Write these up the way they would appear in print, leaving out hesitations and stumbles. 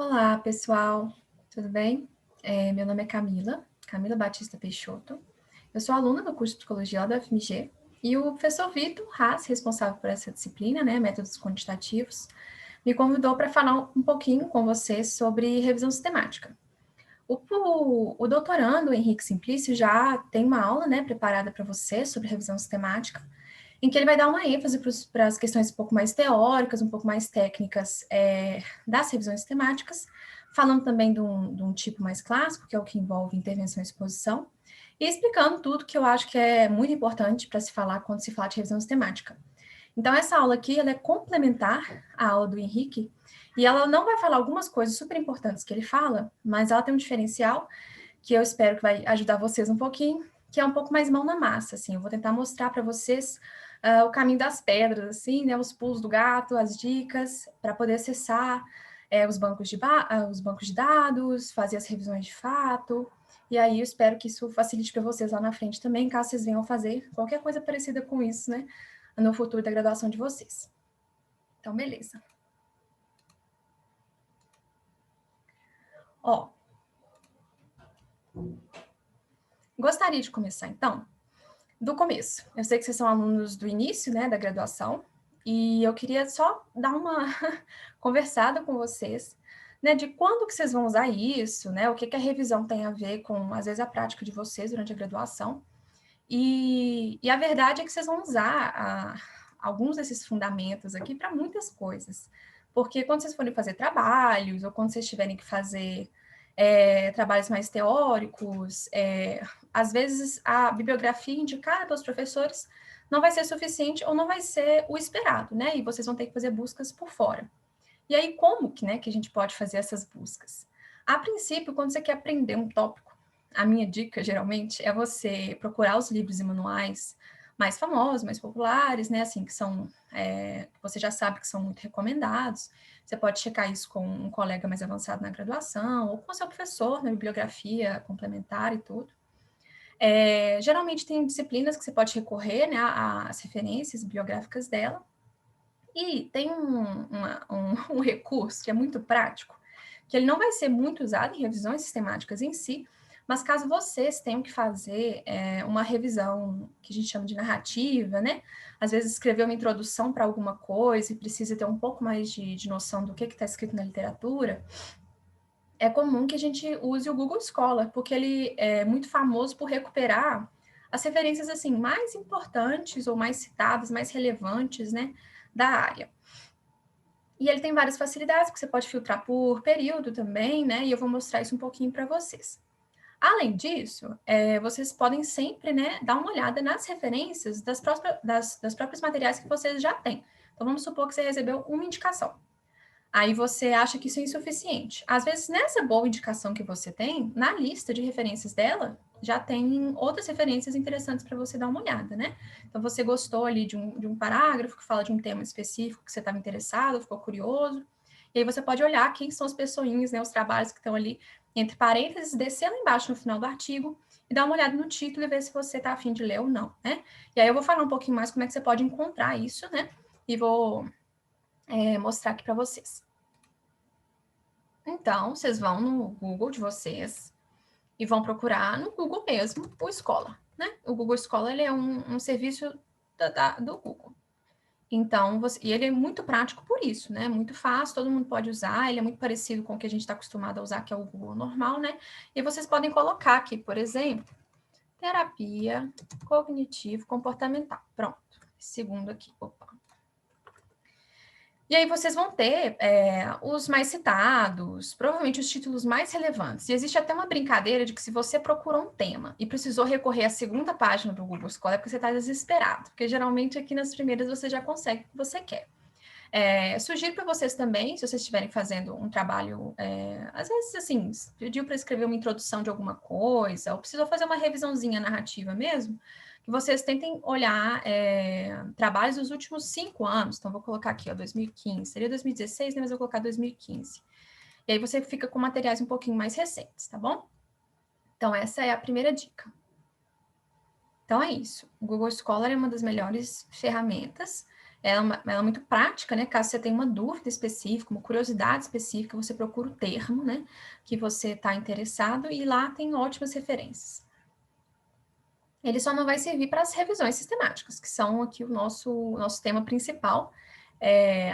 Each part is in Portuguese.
Olá, pessoal, tudo bem? Meu nome é Camila Batista Peixoto. Eu sou aluna do curso de Psicologia lá da UFMG e o professor Vitor Haas, responsável por essa disciplina, né, métodos quantitativos, me convidou para falar um pouquinho com vocês sobre revisão sistemática. O doutorando Henrique Simplício já tem uma aula, né, preparada para vocês sobre revisão sistemática, em que ele vai dar uma ênfase para as questões um pouco mais teóricas, um pouco mais técnicas das revisões sistemáticas, falando também de um tipo mais clássico, que é o que envolve intervenção e exposição, e explicando tudo que eu acho que é muito importante para se falar quando se fala de revisão sistemática. Então, essa aula aqui, ela é complementar à aula do Henrique, e ela não vai falar algumas coisas super importantes que ele fala, mas ela tem um diferencial que eu espero que vai ajudar vocês um pouquinho, que é um pouco mais mão na massa, assim. Eu vou tentar mostrar para vocês o caminho das pedras, assim, né? Os pulos do gato, as dicas, para poder acessar os bancos de dados, fazer as revisões de fato. E aí eu espero que isso facilite para vocês lá na frente também, caso vocês venham fazer qualquer coisa parecida com isso, né? No futuro da graduação de vocês. Então, beleza. Ó, gostaria de começar, então, do começo. Eu sei que vocês são alunos do início, né, da graduação, e eu queria só dar uma conversada com vocês, né, de quando que vocês vão usar isso, né, o que que a revisão tem a ver com, às vezes, a prática de vocês durante a graduação. E a verdade é que vocês vão usar alguns desses fundamentos aqui para muitas coisas. Porque quando vocês forem fazer trabalhos, ou quando vocês tiverem que fazer trabalhos mais teóricos, às vezes a bibliografia indicada pelos professores não vai ser suficiente ou não vai ser o esperado, né? E vocês vão ter que fazer buscas por fora. E aí, como que, né, que a gente pode fazer essas buscas? A princípio, quando você quer aprender um tópico, a minha dica, geralmente, é você procurar os livros e manuais mais famosos, mais populares, né, assim, que são, que você já sabe que são muito recomendados. Você pode checar isso com um colega mais avançado na graduação, ou com o seu professor, na bibliografia complementar e tudo. Geralmente tem disciplinas que você pode recorrer, né, às referências bibliográficas dela, e tem um recurso que é muito prático, que ele não vai ser muito usado em revisões sistemáticas em si, mas caso vocês tenham que fazer uma revisão que a gente chama de narrativa, né? Às vezes escrever uma introdução para alguma coisa e precisa ter um pouco mais de noção do que está escrito na literatura, é comum que a gente use o Google Scholar, porque ele é muito famoso por recuperar as referências assim mais importantes ou mais citadas, mais relevantes, né, da área. E ele tem várias facilidades, que você pode filtrar por período também, né? E eu vou mostrar isso um pouquinho para vocês. Além disso, vocês podem sempre, né, dar uma olhada nas referências das próprios materiais que vocês já têm. Então, vamos supor que você recebeu uma indicação. Aí você acha que isso é insuficiente. Às vezes, nessa boa indicação que você tem, na lista de referências dela, já tem outras referências interessantes para você dar uma olhada, né? Então, você gostou ali de um parágrafo que fala de um tema específico que você estava interessado, ficou curioso. E aí você pode olhar quem são as pessoinhas, né, os trabalhos que estão ali entre parênteses, descer lá embaixo no final do artigo e dar uma olhada no título e ver se você está afim de ler ou não, né? E aí eu vou falar um pouquinho mais como é que você pode encontrar isso, né? E vou mostrar aqui para vocês. Então, vocês vão no Google de vocês e vão procurar no Google mesmo o Scholar, né? O Google Scholar ele é um serviço do Google. Então, e ele é muito prático por isso, né? Muito fácil, todo mundo pode usar, ele é muito parecido com o que a gente está acostumado a usar, que é o Google normal, né? E vocês podem colocar aqui, por exemplo, terapia cognitivo-comportamental. Pronto. Segundo aqui. Opa. E aí vocês vão ter os mais citados, provavelmente os títulos mais relevantes. E existe até uma brincadeira de que se você procurou um tema e precisou recorrer à segunda página do Google Scholar, é porque você está desesperado, porque geralmente aqui nas primeiras você já consegue o que você quer. Sugiro para vocês também, se vocês estiverem fazendo um trabalho, às vezes, assim, pediu para escrever uma introdução de alguma coisa, ou precisou fazer uma revisãozinha narrativa mesmo, que vocês tentem olhar trabalhos dos últimos 5 anos. Então, vou colocar aqui, ó, 2015. Seria 2016, né? Mas eu vou colocar 2015. E aí você fica com materiais um pouquinho mais recentes, tá bom? Então, essa é a primeira dica. Então, é isso. O Google Scholar é uma das melhores ferramentas. ela é muito prática, né? Caso você tenha uma dúvida específica, uma curiosidade específica, você procura o termo, né? Que você está interessado e lá tem ótimas referências. Ele só não vai servir para as revisões sistemáticas, que são aqui o nosso tema principal.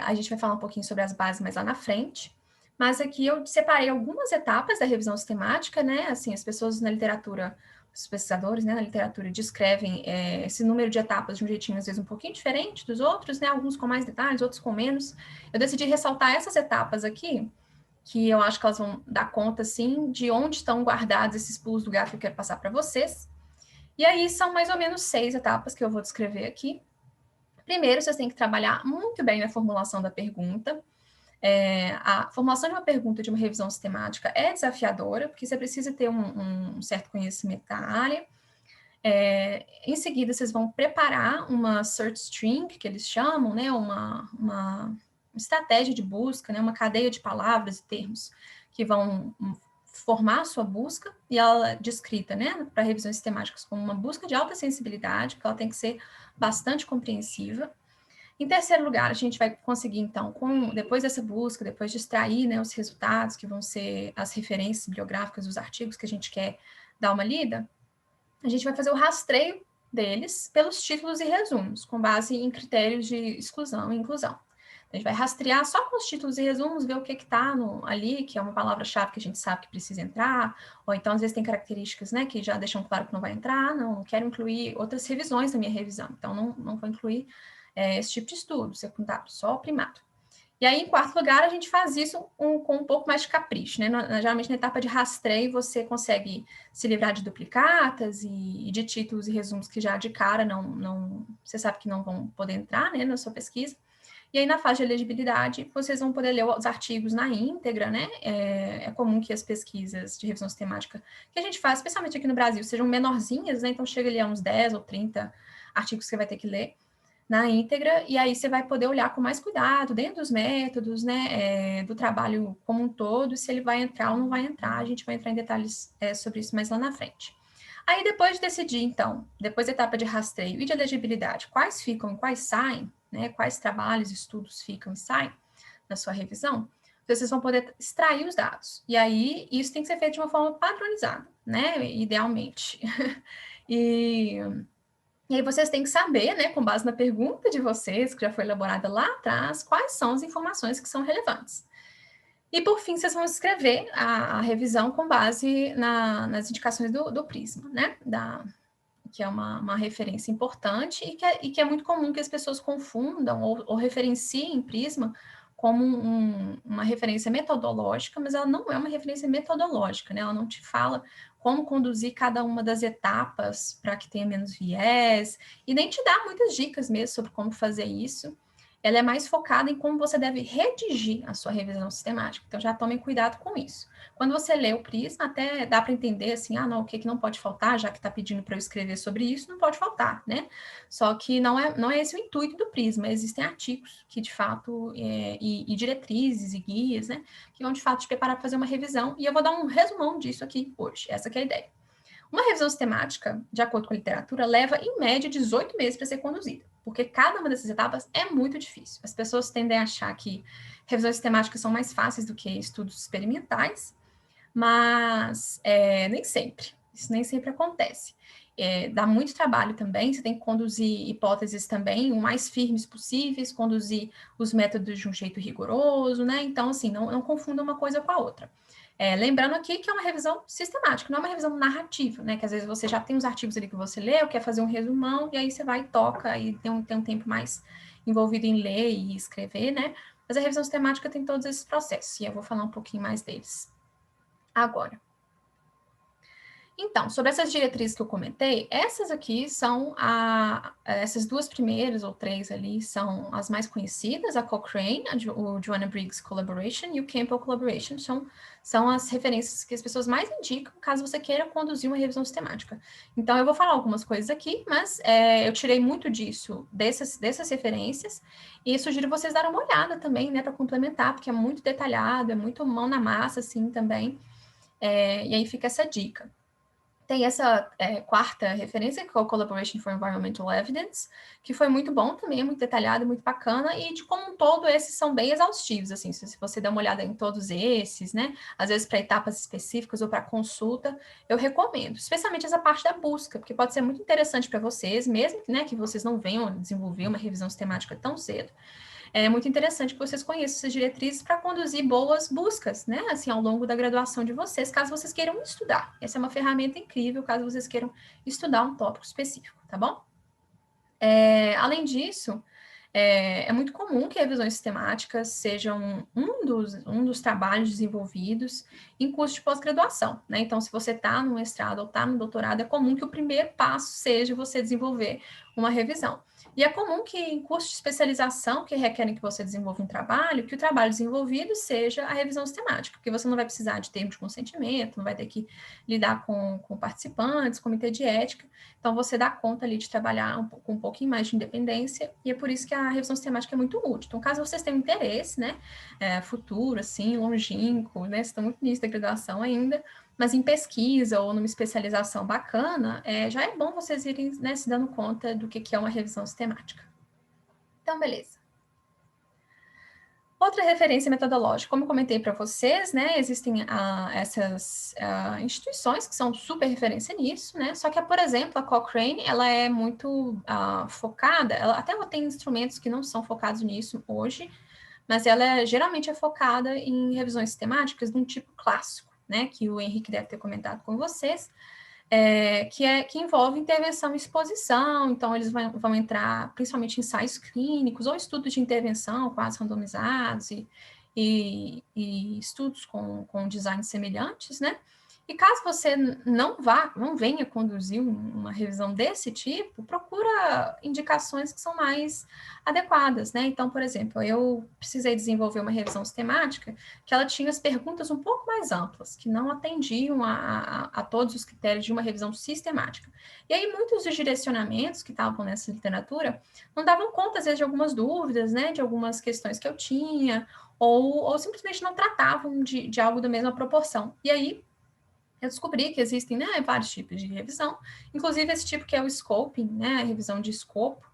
A gente vai falar um pouquinho sobre as bases mais lá na frente, mas aqui eu separei algumas etapas da revisão sistemática, né? Assim, as pessoas na literatura, os pesquisadores, né, na literatura descrevem esse número de etapas de um jeitinho, às vezes, um pouquinho diferente dos outros, né? Alguns com mais detalhes, outros com menos. Eu decidi ressaltar essas etapas aqui, que eu acho que elas vão dar conta, assim, de onde estão guardados esses pulos do gato que eu quero passar para vocês. E aí são mais ou menos 6 etapas que eu vou descrever aqui. Primeiro, vocês têm que trabalhar muito bem na formulação da pergunta. A formulação de uma pergunta de uma revisão sistemática é desafiadora, porque você precisa ter um certo conhecimento da área. Em seguida, vocês vão preparar uma search string, que eles chamam, né, uma estratégia de busca, né, uma cadeia de palavras e termos que vão formar a sua busca, e ela é descrita, né, para revisões sistemáticas como uma busca de alta sensibilidade, porque ela tem que ser bastante compreensiva. Em terceiro lugar, a gente vai conseguir, então, depois dessa busca, depois de extrair, né, os resultados, que vão ser as referências bibliográficas dos artigos que a gente quer dar uma lida, a gente vai fazer o rastreio deles pelos títulos e resumos, com base em critérios de exclusão e inclusão. A gente vai rastrear só com os títulos e resumos, ver o que está ali, que é uma palavra-chave que a gente sabe que precisa entrar, ou então às vezes tem características, né, que já deixam claro que não vai entrar, não quero incluir outras revisões na minha revisão, então não vou incluir esse tipo de estudo, secundário, só o primário. E aí, em quarto lugar, a gente faz isso com um pouco mais de capricho, né? Geralmente, na etapa de rastreio, você consegue se livrar de duplicatas e de títulos e resumos que já de cara você sabe que não vão poder entrar, né, na sua pesquisa. E aí, na fase de elegibilidade, vocês vão poder ler os artigos na íntegra, né? É comum que as pesquisas de revisão sistemática que a gente faz, especialmente aqui no Brasil, sejam menorzinhas, né? Então, chega ali a uns 10 ou 30 artigos que você vai ter que ler na íntegra, e aí você vai poder olhar com mais cuidado, dentro dos métodos, né, do trabalho como um todo, se ele vai entrar ou não vai entrar, a gente vai entrar em detalhes sobre isso mais lá na frente. Aí, depois de decidir, então, depois da etapa de rastreio e de elegibilidade, quais ficam e quais saem, né, quais trabalhos, estudos ficam e saem na sua revisão, vocês vão poder extrair os dados. E aí, isso tem que ser feito de uma forma padronizada, né, idealmente. E aí vocês têm que saber, né, com base na pergunta de vocês, que já foi elaborada lá atrás, quais são as informações que são relevantes. E, por fim, vocês vão escrever a revisão com base nas indicações do Prisma, né, que é uma referência importante e que é muito comum que as pessoas confundam ou referenciem Prisma como uma referência metodológica, mas ela não é uma referência metodológica, né? Ela não te fala como conduzir cada uma das etapas para que tenha menos viés, e nem te dá muitas dicas mesmo sobre como fazer isso. Ela é mais focada em como você deve redigir a sua revisão sistemática. Então, já tomem cuidado com isso. Quando você lê o Prisma, até dá para entender assim, não, o que não pode faltar, já que está pedindo para eu escrever sobre isso, não pode faltar, né? Só que não é esse o intuito do Prisma. Existem artigos que, de fato, e diretrizes e guias, né, que vão, de fato, te preparar para fazer uma revisão. E eu vou dar um resumão disso aqui hoje. Essa que é a ideia. Uma revisão sistemática, de acordo com a literatura, leva, em média, 18 meses para ser conduzida, porque cada uma dessas etapas é muito difícil. As pessoas tendem a achar que revisões sistemáticas são mais fáceis do que estudos experimentais, mas nem sempre. Isso nem sempre acontece. Dá muito trabalho também, você tem que conduzir hipóteses também o mais firmes possíveis, conduzir os métodos de um jeito rigoroso, né? Então, assim, não confunda uma coisa com a outra. Lembrando aqui que é uma revisão sistemática, não é uma revisão narrativa, né? Que às vezes você já tem os artigos ali que você leu, quer fazer um resumão, e aí você vai e toca, e tem um tempo mais envolvido em ler e escrever, né? Mas a revisão sistemática tem todos esses processos, e eu vou falar um pouquinho mais deles agora. Então, sobre essas diretrizes que eu comentei, essas aqui são essas duas primeiras ou três ali são as mais conhecidas, a Cochrane, o Joanna Briggs Collaboration e o Campbell Collaboration, são as referências que as pessoas mais indicam caso você queira conduzir uma revisão sistemática. Então, eu vou falar algumas coisas aqui, mas eu tirei muito disso, dessas referências, e sugiro vocês darem uma olhada também, né, para complementar, porque é muito detalhado, é muito mão na massa, assim, também, e aí fica essa dica. Tem essa quarta referência, que é o Collaboration for Environmental Evidence, que foi muito bom também, muito detalhado, muito bacana, e de como um todo, esses são bem exaustivos, assim, se você der uma olhada em todos esses, né, às vezes para etapas específicas ou para consulta, eu recomendo, especialmente essa parte da busca, porque pode ser muito interessante para vocês, mesmo, né, que vocês não venham desenvolver uma revisão sistemática tão cedo. É muito interessante que vocês conheçam essas diretrizes para conduzir boas buscas, né? Assim, ao longo da graduação de vocês, caso vocês queiram estudar. Essa é uma ferramenta incrível, caso vocês queiram estudar um tópico específico, tá bom? Além disso, é muito comum que revisões sistemáticas sejam um dos trabalhos desenvolvidos em curso de pós-graduação, né? Então, se você está no mestrado ou está no doutorado, é comum que o primeiro passo seja você desenvolver uma revisão. E é comum que em curso de especialização, que requerem que você desenvolva um trabalho, que o trabalho desenvolvido seja a revisão sistemática, porque você não vai precisar de termo de consentimento, não vai ter que lidar com participantes, comitê de ética, então você dá conta ali de trabalhar com um pouquinho mais de independência, e é por isso que a revisão sistemática é muito útil. Então, caso vocês tenham interesse, né, futuro, assim, longínquo, né, estão muito nisso da graduação ainda, mas em pesquisa ou numa especialização bacana, já é bom vocês irem, né, se dando conta do que é uma revisão sistemática. Então, beleza. Outra referência metodológica, como eu comentei para vocês, né, existem essas instituições que são super referência nisso, né, só que, por exemplo, a Cochrane, ela é muito focada, ela até tem instrumentos que não são focados nisso hoje, mas ela geralmente é focada em revisões sistemáticas de um tipo clássico, né, que o Henrique deve ter comentado com vocês, que envolve intervenção e exposição, então eles vão entrar principalmente em ensaios clínicos ou estudos de intervenção quase randomizados e estudos com designs semelhantes, né? E caso você não venha conduzir uma revisão desse tipo, procura indicações que são mais adequadas, né? Então, por exemplo, eu precisei desenvolver uma revisão sistemática que ela tinha as perguntas um pouco mais amplas, que não atendiam a todos os critérios de uma revisão sistemática. E aí, muitos dos direcionamentos que estavam nessa literatura não davam conta, às vezes, de algumas dúvidas, né? De algumas questões que eu tinha, ou simplesmente não tratavam de algo da mesma proporção. E aí, eu descobri que existem, né, vários tipos de revisão, inclusive esse tipo que é o scoping, né, a revisão de escopo,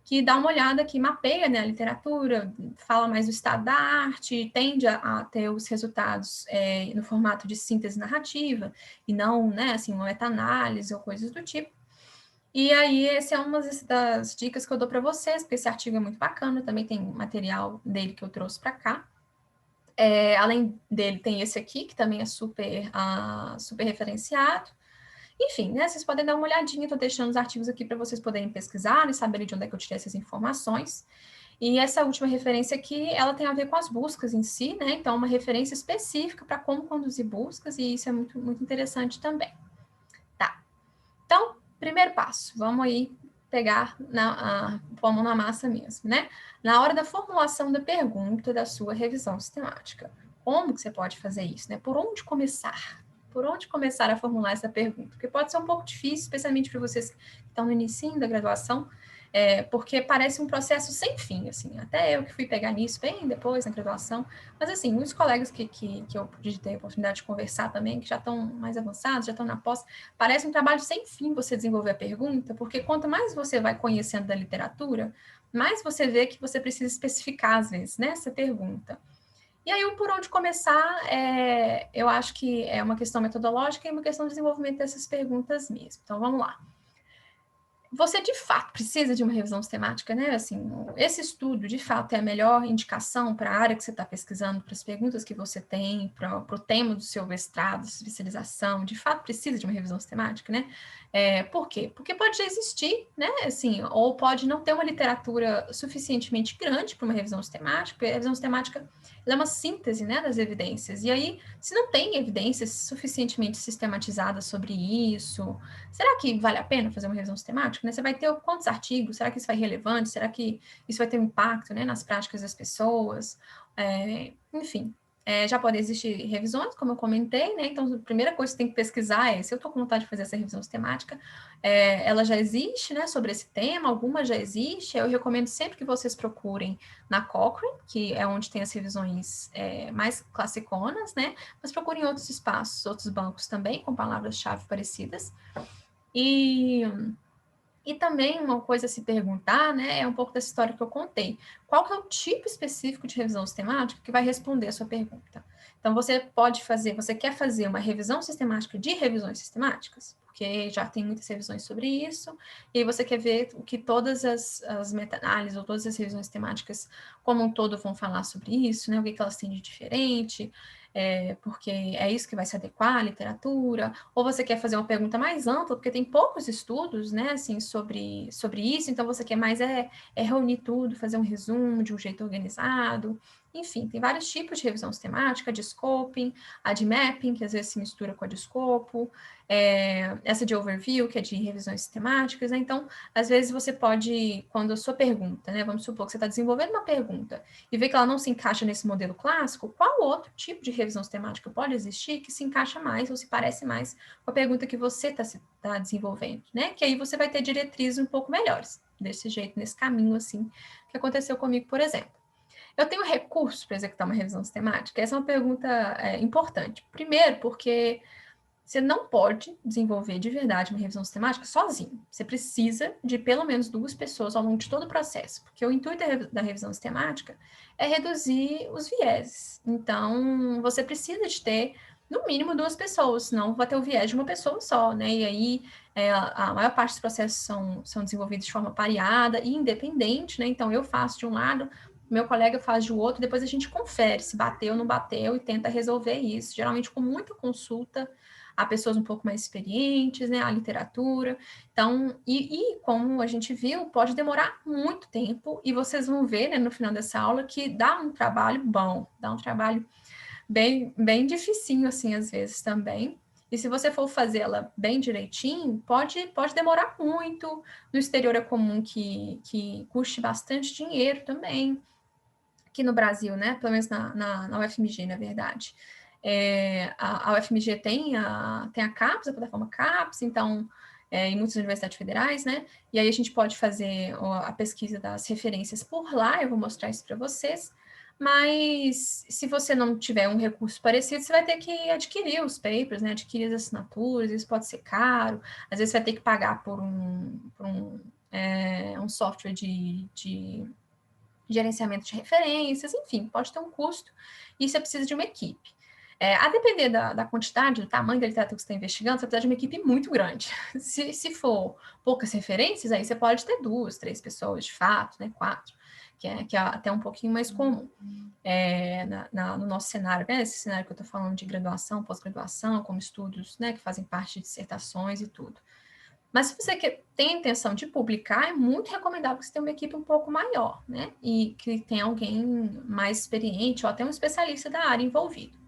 que dá uma olhada, que mapeia, né, a literatura, fala mais do estado da arte, tende a ter os resultados no formato de síntese narrativa, e não, né, assim, uma meta-análise ou coisas do tipo. E aí, essa é uma das dicas que eu dou para vocês, porque esse artigo é muito bacana, também tem material dele que eu trouxe para cá. Além dele, tem esse aqui, que também é super referenciado. Enfim, né, vocês podem dar uma olhadinha, estou deixando os artigos aqui para vocês poderem pesquisar e saberem de onde é que eu tirei essas informações. E essa última referência aqui, ela tem a ver com as buscas em si, né? Então, uma referência específica para como conduzir buscas, e isso é muito, muito interessante também. Tá. Então, primeiro passo, vamos aí pegar pôr a mão na massa mesmo, né? Na hora da formulação da pergunta da sua revisão sistemática. Como que você pode fazer isso, né? Por onde começar? Por onde começar a formular essa pergunta? Porque pode ser um pouco difícil, especialmente para vocês que estão no início da graduação, porque parece um processo sem fim, assim, até eu que fui pegar nisso bem depois, na graduação, mas assim, muitos colegas que eu pude ter a oportunidade de conversar também, que já estão mais avançados, já estão na pós, parece um trabalho sem fim você desenvolver a pergunta, porque quanto mais você vai conhecendo da literatura, mais você vê que você precisa especificar, às vezes, né, essa pergunta. E aí, por onde começar, eu acho que é uma questão metodológica e uma questão de desenvolvimento dessas perguntas mesmo. Então, vamos lá. Você, de fato, precisa de uma revisão sistemática, né? Assim, esse estudo, de fato, é a melhor indicação para a área que você está pesquisando, para as perguntas que você tem, para o tema do seu mestrado, especialização, de fato, precisa de uma revisão sistemática, né? Por quê? Porque pode já existir, né? Assim, ou pode não ter uma literatura suficientemente grande para uma revisão sistemática, porque a revisão sistemática é uma síntese, né, das evidências. E aí, se não tem evidências suficientemente sistematizadas sobre isso, será que vale a pena fazer uma revisão sistemática? Né? Você vai ter quantos artigos? Será que isso vai ser relevante? Será que isso vai ter um impacto, né, nas práticas das pessoas? Enfim. Já podem existir revisões, como eu comentei, né? Então, a primeira coisa que você tem que pesquisar é se eu estou com vontade de fazer essa revisão sistemática, ela já existe, né? Sobre esse tema, alguma já existe. Eu recomendo sempre que vocês procurem na Cochrane, que é onde tem as revisões mais classiconas, né? Mas procurem outros espaços, outros bancos também, com palavras-chave parecidas. E também uma coisa a se perguntar, né, é um pouco dessa história que eu contei. Qual que é o tipo específico de revisão sistemática que vai responder a sua pergunta? Então, você quer fazer uma revisão sistemática de revisões sistemáticas? Porque já tem muitas revisões sobre isso, e aí você quer ver o que todas as meta-análises ou todas as revisões sistemáticas como um todo vão falar sobre isso, né, o que elas têm de diferente, porque é isso que vai se adequar à literatura, ou você quer fazer uma pergunta mais ampla, porque tem poucos estudos, né, assim, sobre isso, então você quer mais reunir tudo, fazer um resumo de um jeito organizado, enfim, tem vários tipos de revisão sistemática, a de scoping, a de mapping, que às vezes se mistura com a de escopo, essa de overview, que é de revisões sistemáticas, né, então, às vezes você pode, quando a sua pergunta, né, vamos supor que você está desenvolvendo uma pergunta e vê que ela não se encaixa nesse modelo clássico, qual outro tipo de revisão sistemática pode existir que se encaixa mais ou se parece mais com a pergunta que você está desenvolvendo, né? Que aí você vai ter diretrizes um pouco melhores, desse jeito, nesse caminho, assim, que aconteceu comigo, por exemplo. Eu tenho recursos para executar uma revisão sistemática? Essa é uma pergunta importante. Primeiro, porque você não pode desenvolver de verdade uma revisão sistemática sozinho. Você precisa de pelo menos 2 pessoas ao longo de todo o processo, porque o intuito da revisão sistemática é reduzir os vieses. Então, você precisa de ter, no mínimo, 2 pessoas, senão vai ter o viés de uma pessoa só, né? E aí, a maior parte dos processos são desenvolvidos de forma pareada e independente, né? Então, eu faço de um lado, meu colega faz de outro, depois a gente confere se bateu ou não bateu e tenta resolver isso, geralmente com muita consulta a pessoas um pouco mais experientes, né, a literatura. Então, como a gente viu, pode demorar muito tempo, e vocês vão ver, né, no final dessa aula, que dá um trabalho bom, dá um trabalho bem, bem dificinho, assim, às vezes também. E se você for fazer ela bem direitinho, pode demorar muito. No exterior é comum que custe bastante dinheiro também. Aqui no Brasil, né? Pelo menos na UFMG, na verdade. A UFMG tem a CAPES, a plataforma CAPES, então, em muitas universidades federais, né? E aí a gente pode fazer a pesquisa das referências por lá, eu vou mostrar isso para vocês. Mas se você não tiver um recurso parecido, você vai ter que adquirir os papers, né? Adquirir as assinaturas, isso pode ser caro, às vezes você vai ter que pagar por um software de gerenciamento de referências, enfim, pode ter um custo e você precisa de uma equipe. A depender da quantidade, do tamanho da literatura que você está investigando, você precisa de uma equipe muito grande. Se for poucas referências, aí você pode ter 2, 3 pessoas, de fato, né, 4, que é até um pouquinho mais comum no nosso cenário, né, esse cenário que eu estou falando de graduação, pós-graduação, como estudos, né, que fazem parte de dissertações e tudo. Mas se você tem a intenção de publicar, é muito recomendável que você tenha uma equipe um pouco maior, né? E que tenha alguém mais experiente ou até um especialista da área envolvido.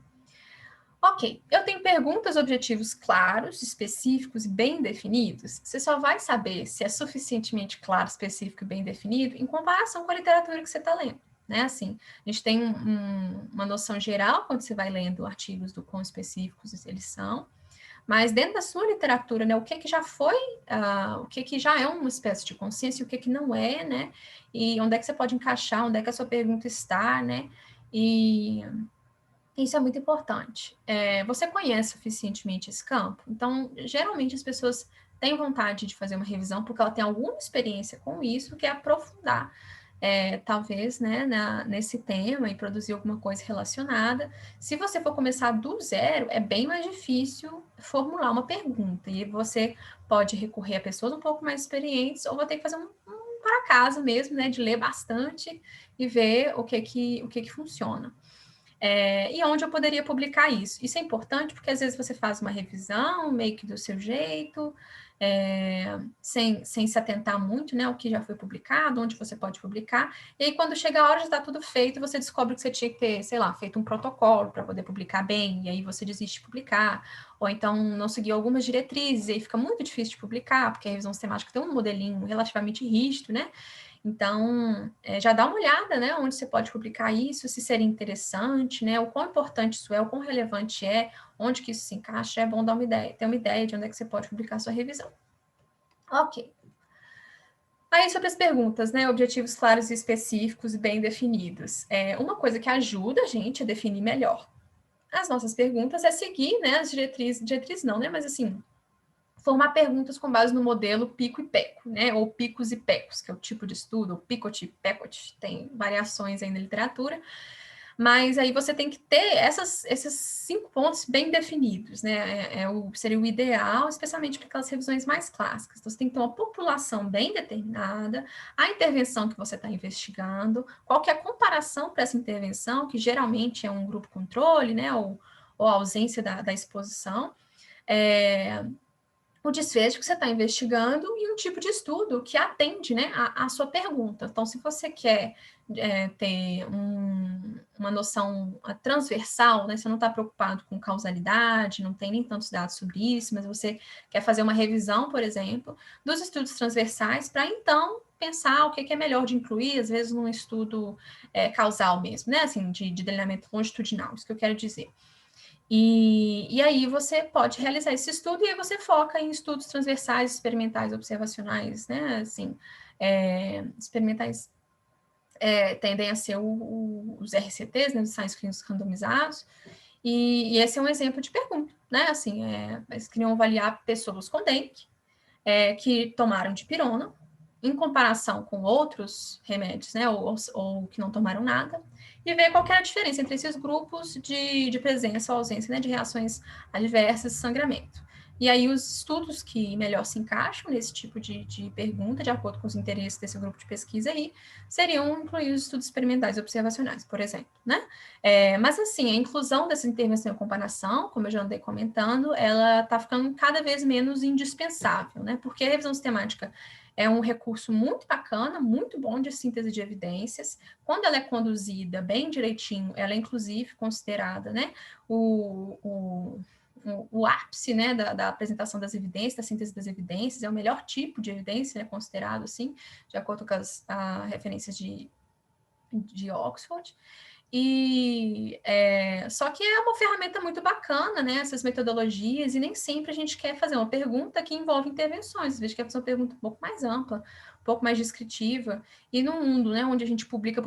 Ok, eu tenho perguntas, objetivos claros, específicos e bem definidos. Você só vai saber se é suficientemente claro, específico e bem definido em comparação com a literatura que você está lendo. Né? Assim, a gente tem uma noção geral quando você vai lendo artigos do quão específicos eles são, mas dentro da sua literatura, né, o que já foi, o que já é uma espécie de consciência e o que não é, né? E onde é que você pode encaixar, onde é que a sua pergunta está, né? E isso é muito importante. Você conhece suficientemente esse campo? Então, geralmente as pessoas têm vontade de fazer uma revisão porque ela tem alguma experiência com isso, que é aprofundar talvez, né, nesse tema e produzir alguma coisa relacionada. Se você for começar do zero, é bem mais difícil formular uma pergunta, e você pode recorrer a pessoas um pouco mais experientes, ou vai ter que fazer um para casa mesmo, né, de ler bastante e ver o que funciona. E onde eu poderia publicar isso? Isso é importante porque às vezes você faz uma revisão meio que do seu jeito, sem se atentar muito, né, ao que já foi publicado, onde você pode publicar, e aí quando chega a hora de estar tudo feito, você descobre que você tinha que ter, sei lá, feito um protocolo para poder publicar bem, e aí você desiste de publicar, ou então não seguiu algumas diretrizes, e aí fica muito difícil de publicar, porque a revisão sistemática tem um modelinho relativamente rígido, né, Então, já dá uma olhada, né, onde você pode publicar isso, se seria interessante, né, o quão importante isso é, o quão relevante é, onde que isso se encaixa, é bom dar uma ideia, ter uma ideia de onde é que você pode publicar a sua revisão. Ok. Aí, sobre as perguntas, né, objetivos claros e específicos e bem definidos. Uma coisa que ajuda a gente a definir melhor as nossas perguntas é seguir, né, as diretrizes não, né, mas assim, formar perguntas com base no modelo pico e peco, né? Ou picos e pecos, que é o tipo de estudo, ou picot, pecot, tem variações aí na literatura. Mas aí você tem que ter esses 5 pontos bem definidos, né? Seria o ideal, especialmente para aquelas revisões mais clássicas. Então, você tem que ter uma população bem determinada, a intervenção que você está investigando, qual que é a comparação para essa intervenção, que geralmente é um grupo controle, né? Ou a ausência da exposição. O desfecho que você está investigando e um tipo de estudo que atende, né, a sua pergunta. Então, se você quer ter uma noção transversal, né, você não está preocupado com causalidade, não tem nem tantos dados sobre isso, mas você quer fazer uma revisão, por exemplo, dos estudos transversais para, então, pensar o que é melhor de incluir, às vezes, num estudo causal mesmo, né, assim, de delineamento longitudinal, isso que eu quero dizer. E aí você pode realizar esse estudo e aí você foca em estudos transversais, experimentais, observacionais, né? Assim, experimentais tendem a ser os RCTs, né? Os ensaios clínicos randomizados. E esse é um exemplo de pergunta, né? Assim, eles queriam avaliar pessoas com dengue que tomaram dipirona em comparação com outros remédios, né, ou que não tomaram nada, e ver qual era a diferença entre esses grupos de presença ou ausência, né, de reações adversas e sangramento. E aí os estudos que melhor se encaixam nesse tipo de pergunta, de acordo com os interesses desse grupo de pesquisa aí, seriam incluir os estudos experimentais e observacionais, por exemplo, né? Mas assim, a inclusão dessa intervenção e comparação, como eu já andei comentando, ela está ficando cada vez menos indispensável, né? Porque a revisão sistemática é um recurso muito bacana, muito bom de síntese de evidências. Quando ela é conduzida bem direitinho, ela é inclusive considerada, né, o ápice, né, da apresentação das evidências, da síntese das evidências, é o melhor tipo de evidência, né, considerado assim, de acordo com as referências de Oxford. Só que é uma ferramenta muito bacana, né? Essas metodologias, e nem sempre a gente quer fazer uma pergunta que envolve intervenções, às vezes quer fazer uma pergunta um pouco mais ampla, um pouco mais descritiva, e no mundo, né, onde a gente publica,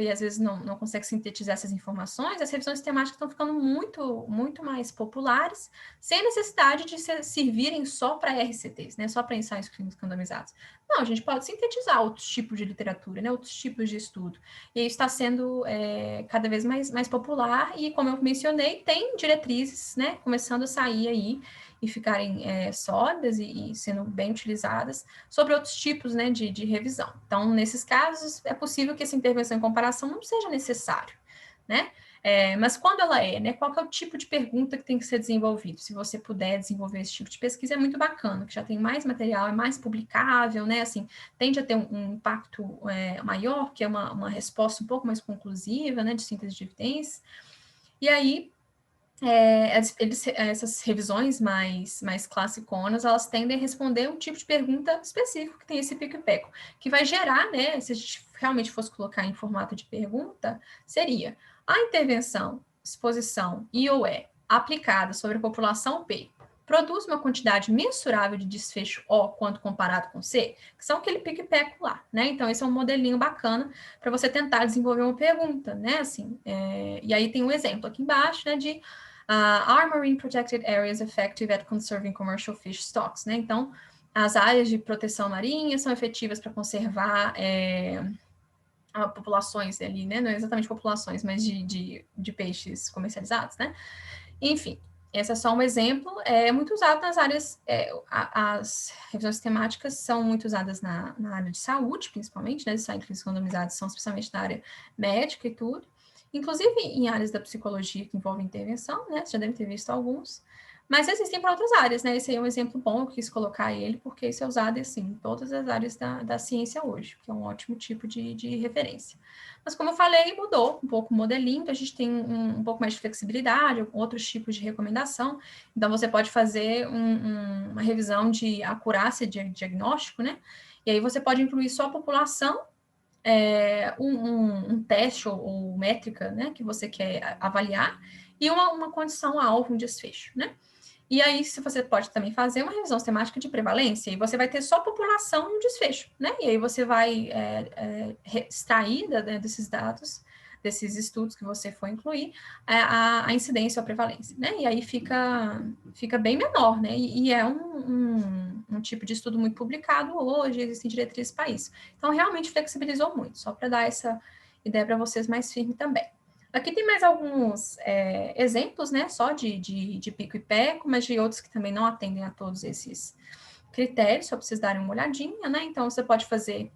e às vezes não consegue sintetizar essas informações, as revisões temáticas estão ficando muito, muito mais populares, sem necessidade de servirem só para RCTs, né? Só para ensaios clínicos randomizados. Não, a gente pode sintetizar outros tipos de literatura, né? Outros tipos de estudo. E isso está sendo cada vez mais popular, e como eu mencionei, tem diretrizes, né, começando a sair aí e ficarem sólidas e sendo bem utilizadas sobre outros tipos, né, de revisão. Então, nesses casos, é possível que essa intervenção em comparação não seja necessário, né? Mas quando ela né, qual que é o tipo de pergunta que tem que ser desenvolvido? Se você puder desenvolver esse tipo de pesquisa, é muito bacana, que já tem mais material, é mais publicável, né? Assim, tende a ter um impacto maior, que é uma resposta um pouco mais conclusiva, né, de síntese de evidências. E aí, essas revisões mais classiconas, elas tendem a responder um tipo de pergunta específico que tem esse pico e peco, que vai gerar, né, se a gente realmente fosse colocar em formato de pergunta, seria a intervenção, exposição I ou E aplicada sobre a população P produz uma quantidade mensurável de desfecho O quando comparado com C, que são aquele pico e peco lá, né? Então, esse é um modelinho bacana para você tentar desenvolver uma pergunta, né? Assim, e aí tem um exemplo aqui embaixo, né, de are marine protected areas effective at conserving commercial fish stocks, né? Então, as áreas de proteção marinha são efetivas para conservar populações ali, né? Não é exatamente populações, mas de peixes comercializados, né? Enfim, esse é só um exemplo. É muito usado nas áreas, as revisões temáticas são muito usadas na área de saúde, principalmente, né? Os sites randomizados são especialmente na área médica e tudo. Inclusive em áreas da psicologia que envolvem intervenção, né? Você já deve ter visto alguns. Mas existem para outras áreas, né? Esse aí é um exemplo bom, eu quis colocar ele, porque isso é usado, assim, em todas as áreas da ciência hoje, que é um ótimo tipo de referência. Mas, como eu falei, mudou um pouco o modelinho, então a gente tem um pouco mais de flexibilidade, outros tipos de recomendação. Então, você pode fazer uma revisão de acurácia de diagnóstico, né? E aí você pode incluir só a população um teste ou métrica, né, que você quer avaliar, e uma condição-alvo, um desfecho, né? E aí, se você pode também fazer uma revisão sistemática de prevalência, e você vai ter só população e um desfecho, né? E aí você vai extrair desses dados, desses estudos que você for incluir, a incidência ou a prevalência, né? E aí fica bem menor, né? E é um tipo de estudo muito publicado hoje, existem diretrizes para isso. Então, realmente flexibilizou muito, só para dar essa ideia para vocês mais firme também. Aqui tem mais alguns exemplos, né, só de pico e peco, mas de outros que também não atendem a todos esses critérios, só para vocês darem uma olhadinha, né? Então, você pode fazer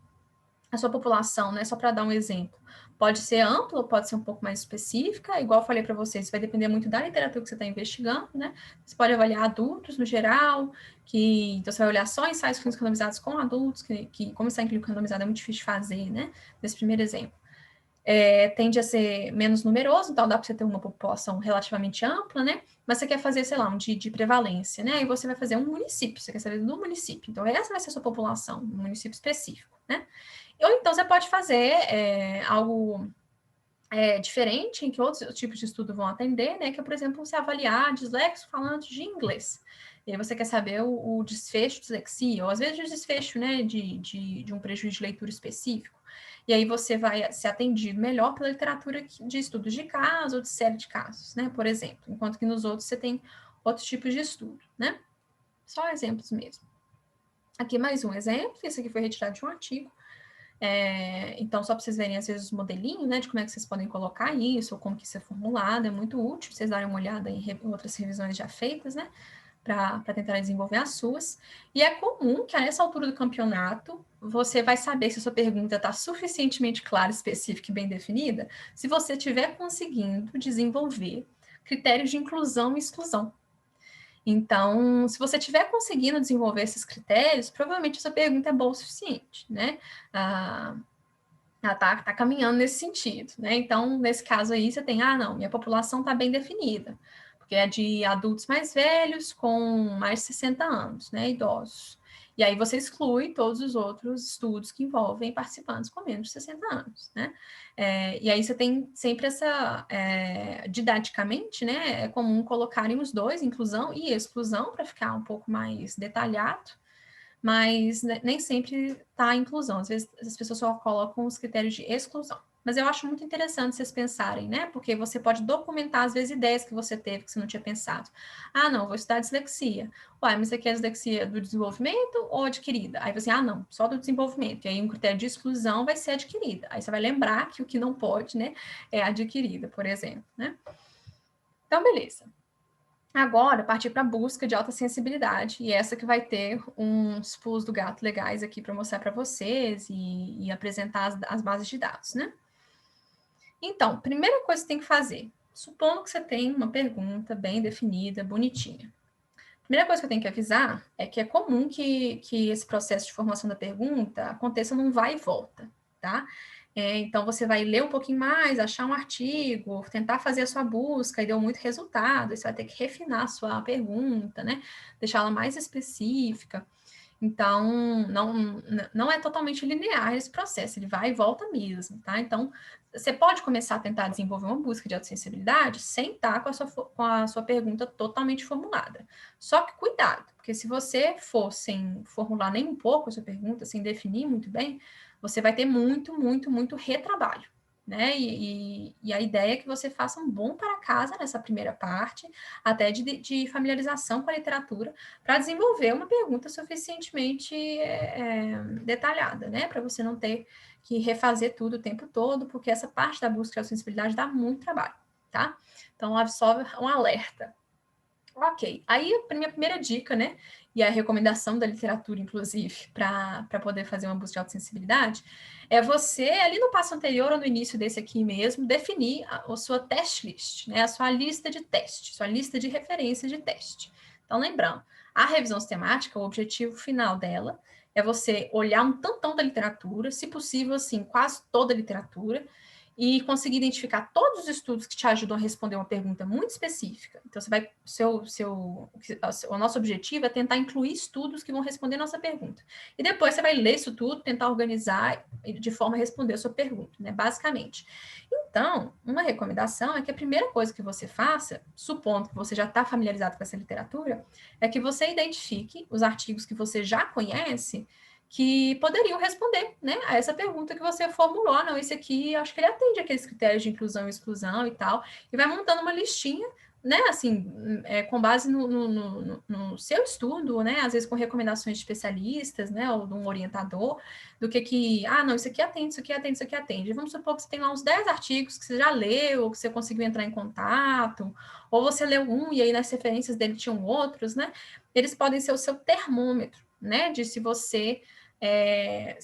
a sua população, né, só para dar um exemplo. Pode ser ampla, pode ser um pouco mais específica, igual eu falei para vocês, vai depender muito da literatura que você está investigando, né? Você pode avaliar adultos no geral, então você vai olhar só ensaios clínicos randomizados com adultos, que como ensaio clínico randomizado é muito difícil de fazer, né? Nesse primeiro exemplo. Tende a ser menos numeroso, então dá para você ter uma população relativamente ampla, né? Mas você quer fazer, sei lá, um de prevalência, né? E você vai fazer um município, você quer saber do município. Então, essa vai ser a sua população, um município específico, né? Ou então você pode fazer algo diferente, em que outros tipos de estudo vão atender, né? Que é, por exemplo, você avaliar dislexo falantes de inglês. E aí você quer saber o desfecho de dislexia, ou às vezes o desfecho, né, de um prejuízo de leitura específico. E aí você vai ser atendido melhor pela literatura de estudos de caso ou de série de casos, né, por exemplo. Enquanto que nos outros você tem outros tipos de estudo, né? Só exemplos mesmo. Aqui mais um exemplo, esse aqui foi retirado de um artigo. Então, só para vocês verem, às vezes, os modelinhos, né, de como é que vocês podem colocar isso, ou como que isso é formulado, é muito útil vocês darem uma olhada em outras revisões já feitas, né, para tentar desenvolver as suas. E é comum que, a essa altura do campeonato, você vai saber se a sua pergunta está suficientemente clara, específica e bem definida, se você estiver conseguindo desenvolver critérios de inclusão e exclusão. Então, se você estiver conseguindo desenvolver esses critérios, provavelmente essa pergunta é boa o suficiente, né? Ela tá caminhando nesse sentido, né? Então, nesse caso aí, você tem, não, minha população está bem definida, porque é de adultos mais velhos com mais de 60 anos, né? Idosos. E aí você exclui todos os outros estudos que envolvem participantes com menos de 60 anos, né? E aí você tem sempre essa, didaticamente, né? É comum colocarem os dois, inclusão e exclusão, para ficar um pouco mais detalhado, mas nem sempre está a inclusão. Às vezes as pessoas só colocam os critérios de exclusão. Mas eu acho muito interessante vocês pensarem, né? Porque você pode documentar, às vezes, ideias que você teve, que você não tinha pensado. Não, vou estudar dislexia. Uai, mas você quer dislexia do desenvolvimento ou adquirida? Aí você, não, só do desenvolvimento. E aí um critério de exclusão vai ser adquirida. Aí você vai lembrar que o que não pode, né, é adquirida, por exemplo, né? Então, beleza. Agora, partir para a busca de alta sensibilidade, e essa que vai ter uns pulos do gato legais aqui para mostrar para vocês e apresentar as bases de dados, né? Então, primeira coisa que você tem que fazer, supondo que você tem uma pergunta bem definida, bonitinha. Primeira coisa que eu tenho que avisar é que é comum que esse processo de formação da pergunta aconteça num vai e volta, tá? Então, você vai ler um pouquinho mais, achar um artigo, tentar fazer a sua busca e deu muito resultado, aí você vai ter que refinar a sua pergunta, né? Deixá-la mais específica. Então, não é totalmente linear esse processo, ele vai e volta mesmo, tá? Então, você pode começar a tentar desenvolver uma busca de autossensibilidade sem estar com a sua pergunta totalmente formulada. Só que cuidado, porque se você for sem formular nem um pouco a sua pergunta, sem definir muito bem, você vai ter muito, muito, muito retrabalho, né? E a ideia é que você faça um bom para casa nessa primeira parte, até de familiarização com a literatura, para desenvolver uma pergunta suficientemente detalhada, né? Para você não ter que refazer tudo o tempo todo, porque essa parte da busca de sensibilidade dá muito trabalho, tá? Então, só um alerta. Ok, aí a minha primeira dica, né, e a recomendação da literatura, inclusive, para poder fazer uma busca de autossensibilidade, é você, ali no passo anterior ou no início desse aqui mesmo, definir a sua test list, né, a sua lista de teste, sua lista de referências de teste. Então, lembrando, a revisão sistemática, o objetivo final dela é você olhar um tantão da literatura, se possível, assim, quase toda a literatura, e conseguir identificar todos os estudos que te ajudam a responder uma pergunta muito específica. Então, você vai, o nosso objetivo é tentar incluir estudos que vão responder a nossa pergunta. E depois você vai ler isso tudo, tentar organizar de forma a responder a sua pergunta, né? Basicamente. Então, uma recomendação é que a primeira coisa que você faça, supondo que você já está familiarizado com essa literatura, é que você identifique os artigos que você já conhece que poderiam responder, né, a essa pergunta que você formulou. Não, esse aqui, acho que ele atende aqueles critérios de inclusão e exclusão e tal, e vai montando uma listinha, né, assim, com base no seu estudo, né, às vezes com recomendações de especialistas, né, ou de um orientador, do que, não, isso aqui atende, isso aqui atende, isso aqui atende. Vamos supor que você tem lá uns 10 artigos que você já leu, ou que você conseguiu entrar em contato, ou você leu um e aí nas referências dele tinham outros, né, eles podem ser o seu termômetro, né, de se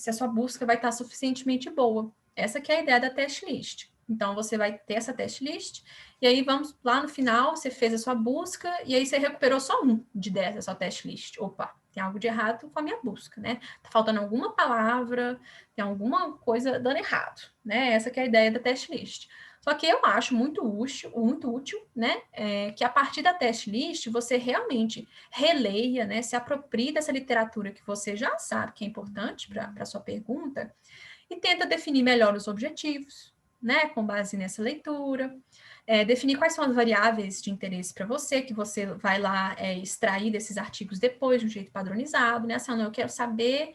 a sua busca vai estar suficientemente boa. Essa que é a ideia da test list. Então, você vai ter essa test list, e aí vamos lá no final, você fez a sua busca, e aí você recuperou só um de 10 da sua test list. Opa, tem algo de errado com a minha busca, né? Tá faltando alguma palavra, tem alguma coisa dando errado, né? Essa que é a ideia da test list. Só que eu acho muito útil, né, que a partir da test list você realmente releia, né, se aproprie dessa literatura que você já sabe que é importante para a sua pergunta e tenta definir melhor os objetivos, né, com base nessa leitura, definir quais são as variáveis de interesse para você, que você vai lá extrair desses artigos depois, de um jeito padronizado, né, assim, eu quero saber...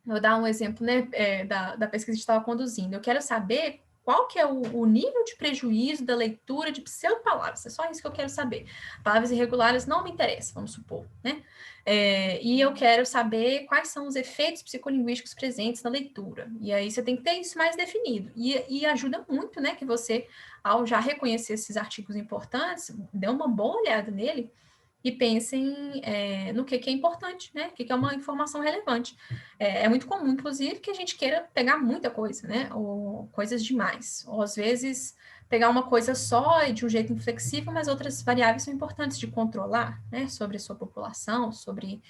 Vou dar um exemplo, né, da pesquisa que a gente estava conduzindo. Eu quero saber qual que é o nível de prejuízo da leitura de pseudopalavras. É só isso que eu quero saber. Palavras irregulares não me interessam, vamos supor, né? E eu quero saber quais são os efeitos psicolinguísticos presentes na leitura. E aí você tem que ter isso mais definido. E ajuda muito, né, que você, ao já reconhecer esses artigos importantes, dê uma boa olhada nele e pensem no que é importante, né? O que é uma informação relevante. É muito comum, inclusive, que a gente queira pegar muita coisa, né? Ou coisas demais. Ou, às vezes, pegar uma coisa só e de um jeito inflexível, mas outras variáveis são importantes de controlar, né? Sobre a sua população, sobre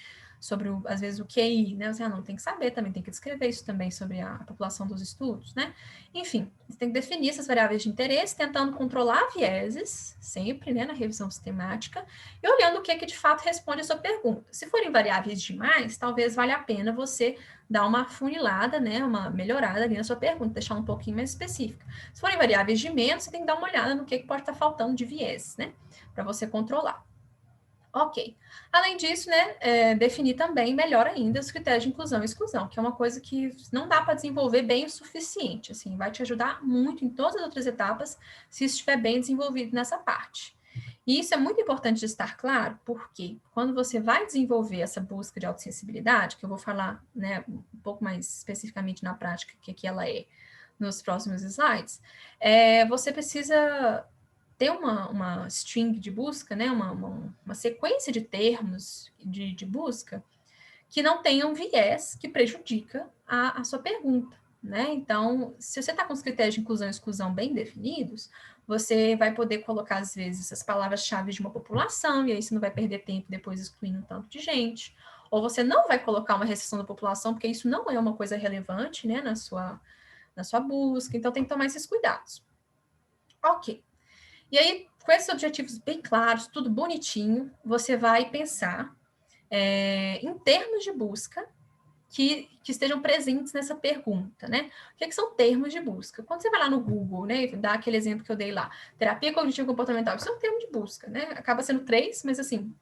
às vezes, o QI, né? Você não tem que saber também, tem que descrever isso também sobre a população dos estudos, né? Enfim, você tem que definir essas variáveis de interesse, tentando controlar vieses, sempre, né? Na revisão sistemática, e olhando o que de fato responde a sua pergunta. Se forem variáveis demais, talvez valha a pena você dar uma funilada, né, uma melhorada ali na sua pergunta, deixar um pouquinho mais específica. Se forem variáveis de menos, você tem que dar uma olhada no que pode estar faltando de viés, né, para você controlar. Ok. Além disso, né, definir também, melhor ainda, os critérios de inclusão e exclusão, que é uma coisa que não dá para desenvolver bem o suficiente, assim, vai te ajudar muito em todas as outras etapas, se estiver bem desenvolvido nessa parte. E isso é muito importante de estar claro, porque quando você vai desenvolver essa busca de autossensibilidade, que eu vou falar, né, um pouco mais especificamente na prática, que ela é nos próximos slides, você precisa ter uma string de busca, né, uma sequência de termos de busca que não tenham viés que prejudica a sua pergunta, né? Então, se você está com os critérios de inclusão e exclusão bem definidos, você vai poder colocar, às vezes, as palavras-chave de uma população, e aí você não vai perder tempo depois excluindo um tanto de gente. Ou você não vai colocar uma restrição da população, porque isso não é uma coisa relevante, né, na sua busca. Então, tem que tomar esses cuidados. Ok. E aí, com esses objetivos bem claros, tudo bonitinho, você vai pensar em termos de busca que estejam presentes nessa pergunta, né? O que são termos de busca? Quando você vai lá no Google, né, dá aquele exemplo que eu dei lá, terapia cognitivo comportamental, isso é um termo de busca, né? Acaba sendo 3, mas assim,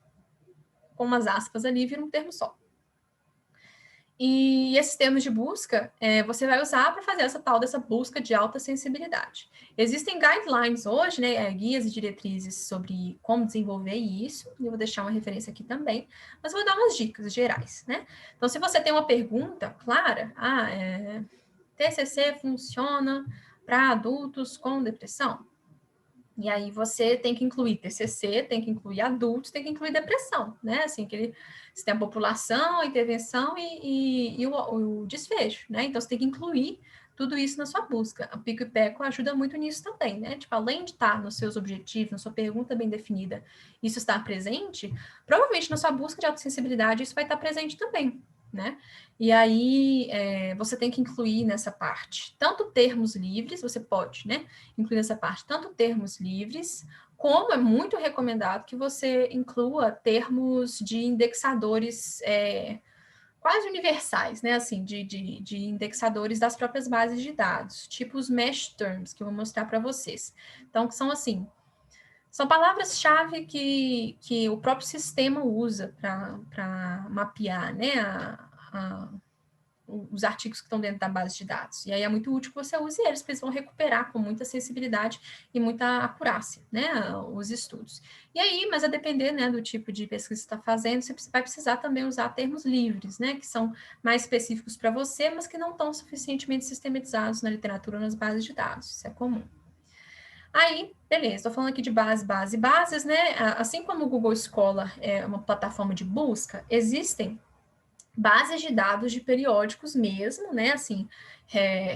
com umas aspas ali, vira um termo só. E esses termos de busca, você vai usar para fazer essa tal dessa busca de alta sensibilidade. Existem guidelines hoje, né, guias e diretrizes sobre como desenvolver isso, e eu vou deixar uma referência aqui também, mas vou dar umas dicas gerais, né? Então, se você tem uma pergunta clara, TCC funciona para adultos com depressão? E aí você tem que incluir TCC, tem que incluir adultos, tem que incluir depressão, né? Assim, você tem a população, a intervenção e o desfecho, né? Então, você tem que incluir tudo isso na sua busca. A Pico e Peco ajuda muito nisso também, né? Tipo, além de estar nos seus objetivos, na sua pergunta bem definida, isso estar presente, provavelmente na sua busca de autossensibilidade isso vai estar presente também, né? E aí você tem que incluir nessa parte tanto termos livres, você pode, né? Incluir nessa parte tanto termos livres, como é muito recomendado que você inclua termos de indexadores quase universais, né? Assim, de indexadores das próprias bases de dados, tipo os mesh terms, que eu vou mostrar para vocês. Então, que são assim, são palavras-chave que o próprio sistema usa para mapear, né, os artigos que estão dentro da base de dados. E aí é muito útil que você use eles, porque eles vão recuperar com muita sensibilidade e muita acurácia, né, os estudos. E aí, mas a depender, né, do tipo de pesquisa que você está fazendo, você vai precisar também usar termos livres, né, que são mais específicos para você, mas que não estão suficientemente sistematizados na literatura ou nas bases de dados. Isso é comum. Aí, beleza, estou falando aqui de bases, né? Assim como o Google Scholar é uma plataforma de busca, existem bases de dados de periódicos mesmo, né? Assim,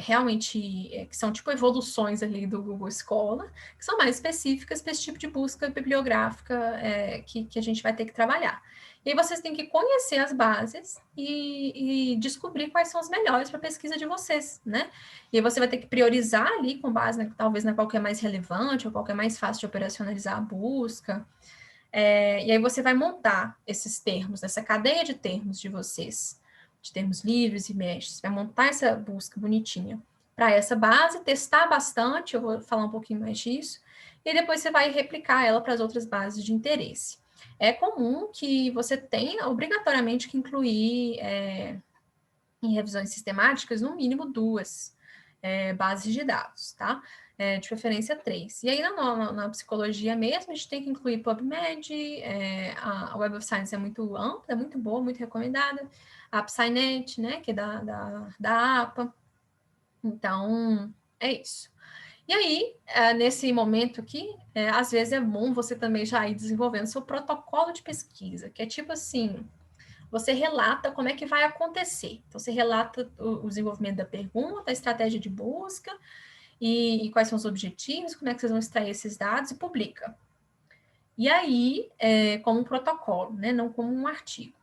realmente, que são tipo evoluções ali do Google Scholar, que são mais específicas para esse tipo de busca bibliográfica que a gente vai ter que trabalhar. E aí vocês têm que conhecer as bases e descobrir quais são as melhores para a pesquisa de vocês, né? E aí você vai ter que priorizar ali com base, talvez, na qual que é mais relevante ou qual que é mais fácil de operacionalizar a busca. E aí você vai montar esses termos, essa cadeia de termos de vocês, de termos livres e meshes, vai montar essa busca bonitinha para essa base, testar bastante, eu vou falar um pouquinho mais disso, e depois você vai replicar ela para as outras bases de interesse. É comum que você tenha obrigatoriamente que incluir em revisões sistemáticas, no mínimo 2 bases de dados, tá? De preferência 3. E aí, na psicologia mesmo, a gente tem que incluir PubMed, a Web of Science é muito ampla, é muito boa, muito recomendada, a PsyNet, né, que é da APA. Então, é isso. E aí, nesse momento aqui, às vezes é bom você também já ir desenvolvendo seu protocolo de pesquisa, que é tipo assim, você relata como é que vai acontecer. Então, você relata o desenvolvimento da pergunta, a estratégia de busca e quais são os objetivos, como é que vocês vão extrair esses dados e publica. E aí, como um protocolo, né, não como um artigo.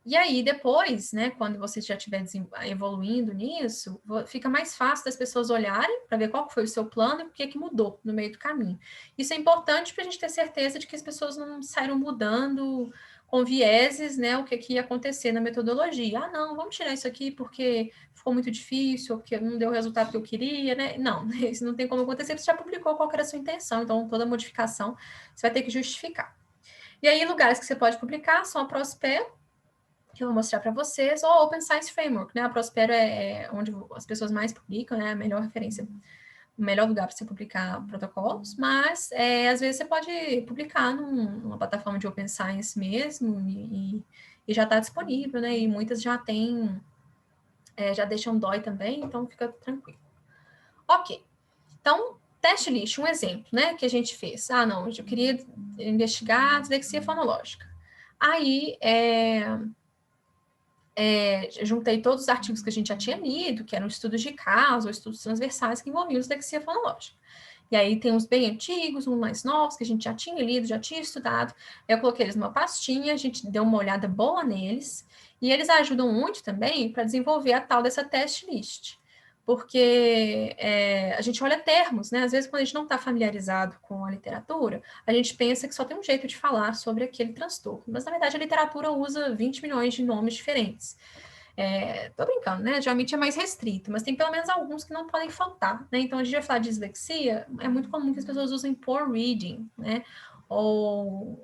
E aí, depois, né, quando você já estiver evoluindo nisso, fica mais fácil das pessoas olharem para ver qual foi o seu plano e o que mudou no meio do caminho. Isso é importante para a gente ter certeza de que as pessoas não saíram mudando com vieses, né, o que ia acontecer na metodologia. Ah, não, vamos tirar isso aqui porque ficou muito difícil, ou porque não deu o resultado que eu queria, né? Não, isso não tem como acontecer, você já publicou qual era a sua intenção, então toda modificação você vai ter que justificar. E aí, lugares que você pode publicar são a Prospero, que eu vou mostrar para vocês, ou Open Science Framework, né? A Prospero é onde as pessoas mais publicam, né? A melhor referência, o melhor lugar para você publicar protocolos, mas às vezes você pode publicar numa plataforma de Open Science mesmo e já está disponível, né? E muitas já têm, já deixam DOI também, então fica tranquilo. Ok. Então, teste list, um exemplo, né? Que a gente fez. Ah, não, eu queria investigar a dislexia fonológica. Aí, juntei todos os artigos que a gente já tinha lido, que eram estudos de caso ou estudos transversais que envolviam dislexia fonológica. E aí tem uns bem antigos, uns mais novos, que a gente já tinha lido, já tinha estudado. Eu coloquei eles numa pastinha, a gente deu uma olhada boa neles, e eles ajudam muito também para desenvolver a tal dessa test list. Porque a gente olha termos, né? Às vezes, quando a gente não está familiarizado com a literatura, a gente pensa que só tem um jeito de falar sobre aquele transtorno. Mas, na verdade, a literatura usa 20 milhões de nomes diferentes. Tô brincando, né? Geralmente é mais restrito, mas tem pelo menos alguns que não podem faltar, né? Então, a gente vai falar de dislexia, é muito comum que as pessoas usem poor reading, né? Ou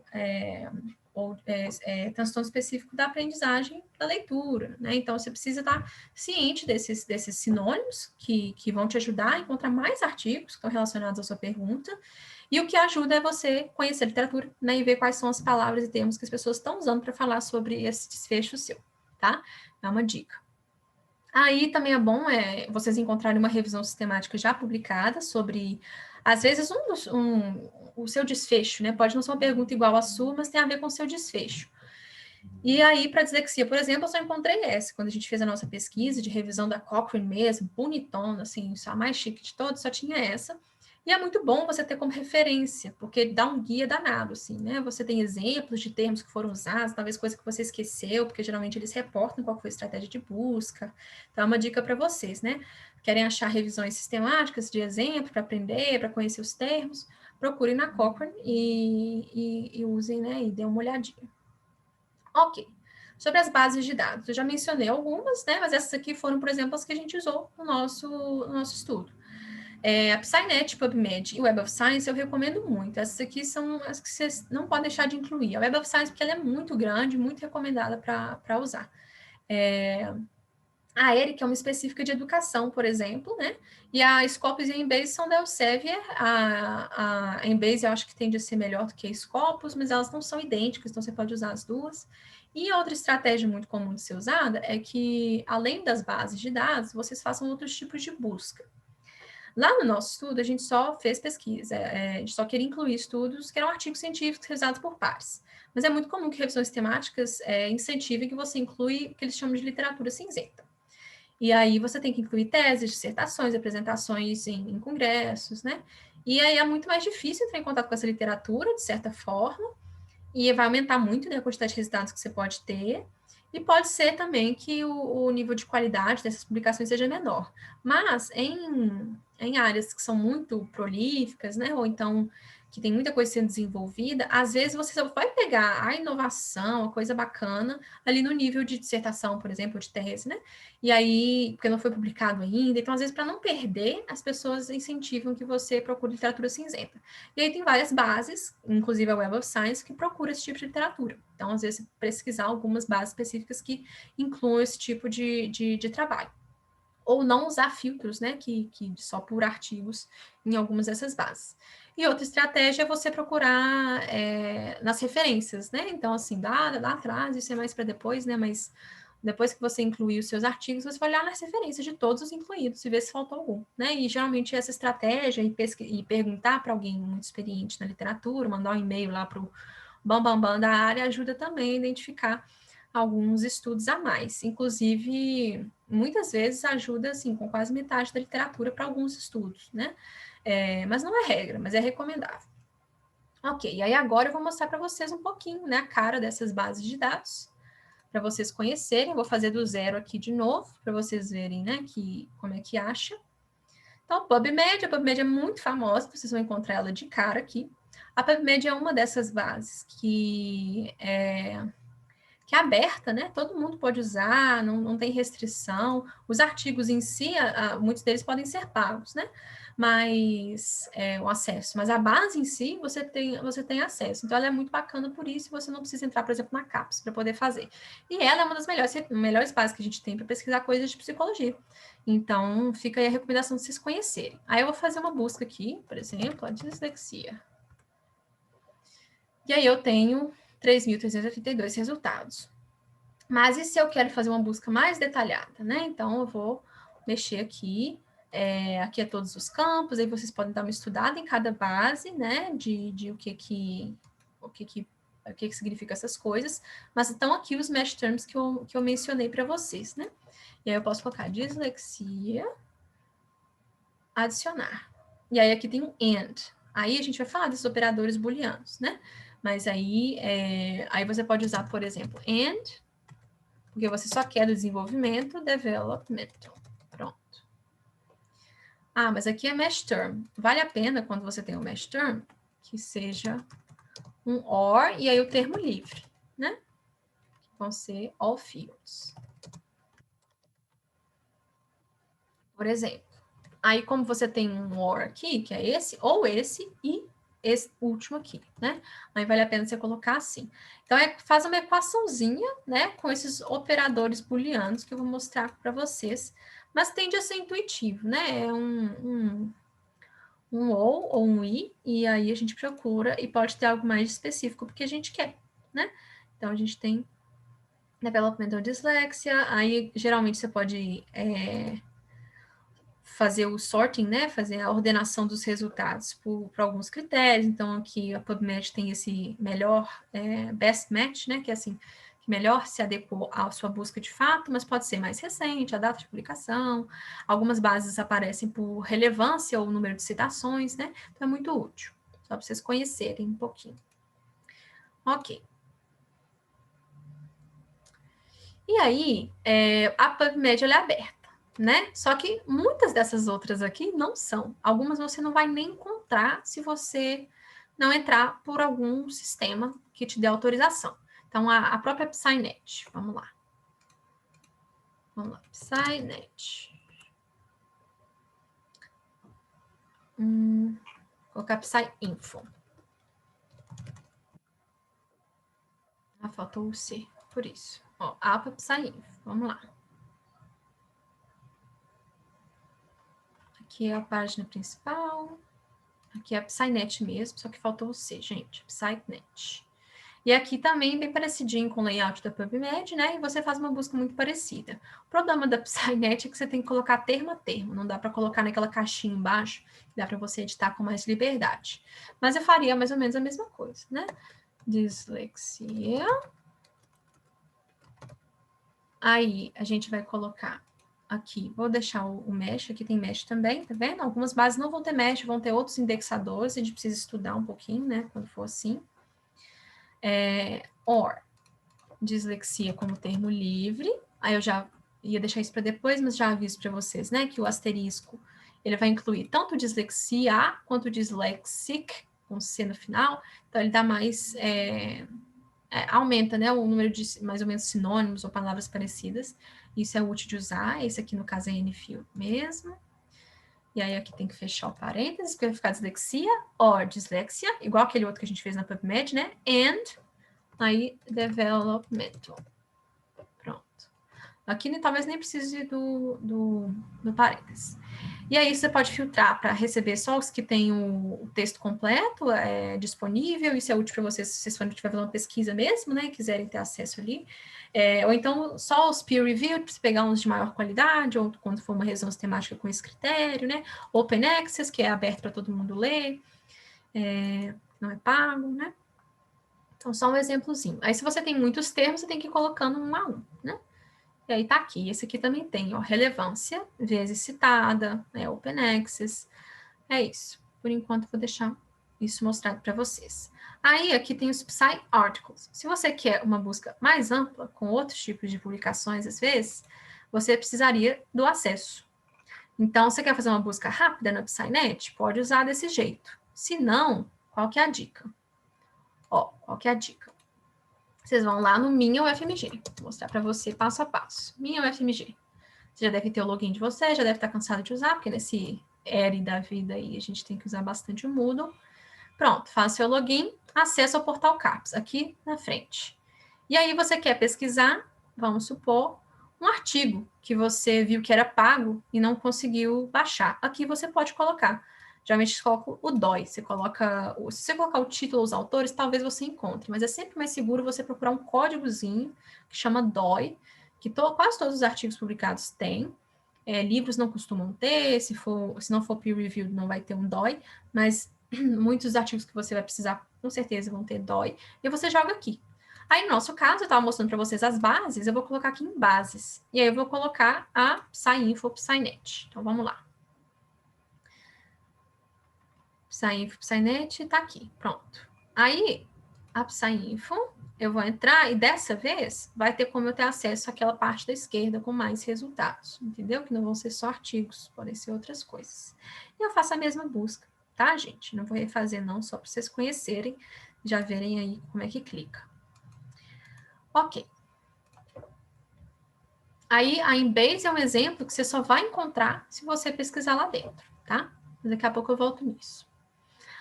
transtorno específico da aprendizagem da leitura, né? Então, você precisa estar ciente desses sinônimos que vão te ajudar a encontrar mais artigos que estão relacionados à sua pergunta, e o que ajuda é você conhecer a literatura, né? E ver quais são as palavras e termos que as pessoas estão usando para falar sobre esse desfecho seu, tá? É uma dica. Aí também é bom vocês encontrarem uma revisão sistemática já publicada sobre, às vezes, o seu desfecho, né? Pode não ser uma pergunta igual à sua, mas tem a ver com o seu desfecho. E aí, para dislexia, por exemplo, eu só encontrei essa. Quando a gente fez a nossa pesquisa de revisão da Cochrane mesmo, bonitona, assim, a mais chique de todos, só tinha essa. E é muito bom você ter como referência, porque dá um guia danado, assim, né? Você tem exemplos de termos que foram usados, talvez coisa que você esqueceu, porque geralmente eles reportam qual foi a estratégia de busca. Então, é uma dica para vocês, né? Querem achar revisões sistemáticas de exemplo para aprender, para conhecer os termos, procurem na Cochrane e usem, né? E dêem uma olhadinha. Ok. Sobre as bases de dados, eu já mencionei algumas, né? Mas essas aqui foram, por exemplo, as que a gente usou no nosso estudo. A PsyNet, PubMed e Web of Science eu recomendo muito. Essas aqui são as que vocês não podem deixar de incluir. A Web of Science, porque ela é muito grande, muito recomendada para usar. A ERIC é uma específica de educação, por exemplo, né? E a Scopus e a Embase são da Elsevier. A Embase eu acho que tende a ser melhor do que a Scopus, mas elas não são idênticas, então você pode usar as duas. E a outra estratégia muito comum de ser usada é que, além das bases de dados, vocês façam outros tipos de busca. Lá no nosso estudo, a gente só fez pesquisa, a gente só queria incluir estudos que eram artigos científicos realizados por pares. Mas é muito comum que revisões temáticas incentivem que você inclui o que eles chamam de literatura cinzenta. E aí você tem que incluir teses, dissertações, apresentações em congressos, né? E aí é muito mais difícil entrar em contato com essa literatura, de certa forma, e vai aumentar muito, né, a quantidade de resultados que você pode ter, e pode ser também que o nível de qualidade dessas publicações seja menor. Mas em áreas que são muito prolíficas, né, ou então que tem muita coisa sendo desenvolvida, às vezes você só vai pegar a inovação, a coisa bacana, ali no nível de dissertação, por exemplo, de tese, né? E aí, porque não foi publicado ainda, então às vezes para não perder, as pessoas incentivam que você procure literatura cinzenta. E aí tem várias bases, inclusive a Web of Science, que procura esse tipo de literatura. Então, às vezes, pesquisar algumas bases específicas que incluam esse tipo de trabalho. Ou não usar filtros, né, que só por artigos em algumas dessas bases. E outra estratégia é você procurar nas referências, né? Então, assim, lá atrás, isso é mais para depois, né? Mas depois que você incluir os seus artigos, você vai olhar nas referências de todos os incluídos e ver se faltou algum, né? E geralmente essa estratégia e perguntar para alguém muito experiente na literatura, mandar um e-mail lá para o bambambam da área ajuda também a identificar alguns estudos a mais. Inclusive, muitas vezes ajuda, assim, com quase metade da literatura para alguns estudos, né? Mas não é regra, mas é recomendável. Ok, e aí agora eu vou mostrar para vocês um pouquinho, né, a cara dessas bases de dados, para vocês conhecerem. Eu vou fazer do zero aqui de novo, para vocês verem, né, como é que acha. Então, a PubMed é muito famosa, vocês vão encontrar ela de cara aqui. A PubMed é uma dessas bases que é aberta, né? Todo mundo pode usar, não tem restrição. Os artigos em si, muitos deles podem ser pagos, né? Mas o acesso. Mas a base em si, você tem acesso. Então, ela é muito bacana por isso, você não precisa entrar, por exemplo, na CAPES para poder fazer. E ela é uma das melhores bases que a gente tem para pesquisar coisas de psicologia. Então, fica aí a recomendação de vocês conhecerem. Aí eu vou fazer uma busca aqui, por exemplo, a dislexia. E aí eu tenho 3.382 resultados. Mas e se eu quero fazer uma busca mais detalhada, né? Então, eu vou mexer aqui. Aqui é todos os campos, aí vocês podem dar uma estudada em cada base, né? De o que significa essas coisas. Mas estão aqui os mesh terms que eu mencionei para vocês, né? E aí eu posso colocar dislexia, adicionar. E aí aqui tem um AND. Aí a gente vai falar desses operadores booleanos, né? Mas aí você pode usar, por exemplo, AND, porque você só quer do desenvolvimento, development. Pronto. Ah, mas aqui é mesh term. Vale a pena, quando você tem um mesh term, que seja um OR e aí o termo livre, né? Vão ser all fields. Por exemplo. Aí, como você tem um OR aqui, que é esse, ou esse e esse último aqui, né? Aí vale a pena você colocar assim. Então, faz uma equaçãozinha, né? Com esses operadores booleanos que eu vou mostrar para vocês. Mas tende a ser intuitivo, né? É um ou um e aí a gente procura e pode ter algo mais específico porque a gente quer, né? Então, a gente tem developmental dyslexia, aí geralmente você pode fazer o sorting, né? Fazer a ordenação dos resultados por alguns critérios. Então, aqui a PubMed tem esse melhor best match, né? Que é assim, que melhor se adequou à sua busca de fato, mas pode ser mais recente, a data de publicação. Algumas bases aparecem por relevância ou número de citações, né? Então é muito útil, só para vocês conhecerem um pouquinho. Ok. E aí, a PubMed ela é aberta, né? Só que muitas dessas outras aqui não são. Algumas você não vai nem encontrar se você não entrar por algum sistema que te dê autorização. Então, a própria PsyNet, vamos lá. Vamos lá, PsyNet. Vou colocar PsyInfo. Ah, faltou o C, por isso. Ó, APA PsyInfo, vamos lá. Aqui é a página principal. Aqui é a PsyNet mesmo, só que faltou o C, gente. PsyNet. E aqui também bem parecidinho com o layout da PubMed, né? E você faz uma busca muito parecida. O problema da PsyNet é que você tem que colocar termo a termo, não dá para colocar naquela caixinha embaixo, dá para você editar com mais liberdade. Mas eu faria mais ou menos a mesma coisa, né? Dislexia. Aí a gente vai colocar aqui, vou deixar o mesh, aqui tem mesh também, tá vendo? Algumas bases não vão ter mesh, vão ter outros indexadores, a gente precisa estudar um pouquinho, né? Quando for assim. Or, dislexia como termo livre, aí eu já ia deixar isso para depois, mas já aviso para vocês, né, que o asterisco, ele vai incluir tanto dislexia quanto dyslexic, com C no final, então ele dá mais, aumenta, né, o número de mais ou menos sinônimos ou palavras parecidas, isso é útil de usar, esse aqui no caso é NFIL mesmo, e aí aqui tem que fechar o parênteses, porque vai ficar dislexia, or dislexia, igual aquele outro que a gente fez na PubMed, né, and aí developmental. Pronto. Aqui talvez nem precise do parênteses. E aí você pode filtrar para receber só os que têm o texto completo disponível, isso é útil para vocês se vocês forem estiver fazendo uma pesquisa mesmo, né, quiserem ter acesso ali. Ou então só os peer reviewed, para pegar uns de maior qualidade, ou quando for uma revisão sistemática com esse critério, né? Open Access, que é aberto para todo mundo ler, não é pago, né? Então, só um exemplozinho. Aí, se você tem muitos termos, você tem que ir colocando um a um, né? E aí tá aqui. Esse aqui também tem, ó, relevância, vezes citada, open access. É isso. Por enquanto, vou deixar isso mostrado para vocês. Aí, aqui tem os Psy Articles. Se você quer uma busca mais ampla, com outros tipos de publicações, às vezes, você precisaria do acesso. Então, você quer fazer uma busca rápida na PsyNet? Pode usar desse jeito. Se não, qual que é a dica? Ó, qual que é a dica? Vocês vão lá no Minha UFMG. Vou mostrar para você passo a passo. Minha UFMG. Você já deve ter o login de você, já deve estar cansado de usar, porque nesse ERE da vida aí a gente tem que usar bastante o Moodle. Pronto, faz seu login, acessa o portal CAPS, aqui na frente. E aí você quer pesquisar, vamos supor, um artigo que você viu que era pago e não conseguiu baixar. Aqui você pode colocar. Geralmente coloca o DOI, se você colocar o título, os autores, talvez você encontre, mas é sempre mais seguro você procurar um códigozinho que chama DOI, que quase todos os artigos publicados têm. Livros não costumam ter, se não for peer-reviewed não vai ter um DOI, mas muitos artigos que você vai precisar, com certeza, vão ter DOI, e você joga aqui. Aí, no nosso caso, eu estava mostrando para vocês as bases, eu vou colocar aqui em bases, e aí eu vou colocar a PsyInfo, PsyNet. Então, vamos lá. PsyInfo, PsyNet, está aqui, pronto. Aí, a PsyInfo, eu vou entrar e dessa vez vai ter como eu ter acesso àquela parte da esquerda com mais resultados, entendeu? Que não vão ser só artigos, podem ser outras coisas. E eu faço a mesma busca, tá, gente? Não vou refazer não, só para vocês conhecerem, já verem aí como é que clica. Ok. Aí, a Embase é um exemplo que você só vai encontrar se você pesquisar lá dentro, tá? Daqui a pouco eu volto nisso.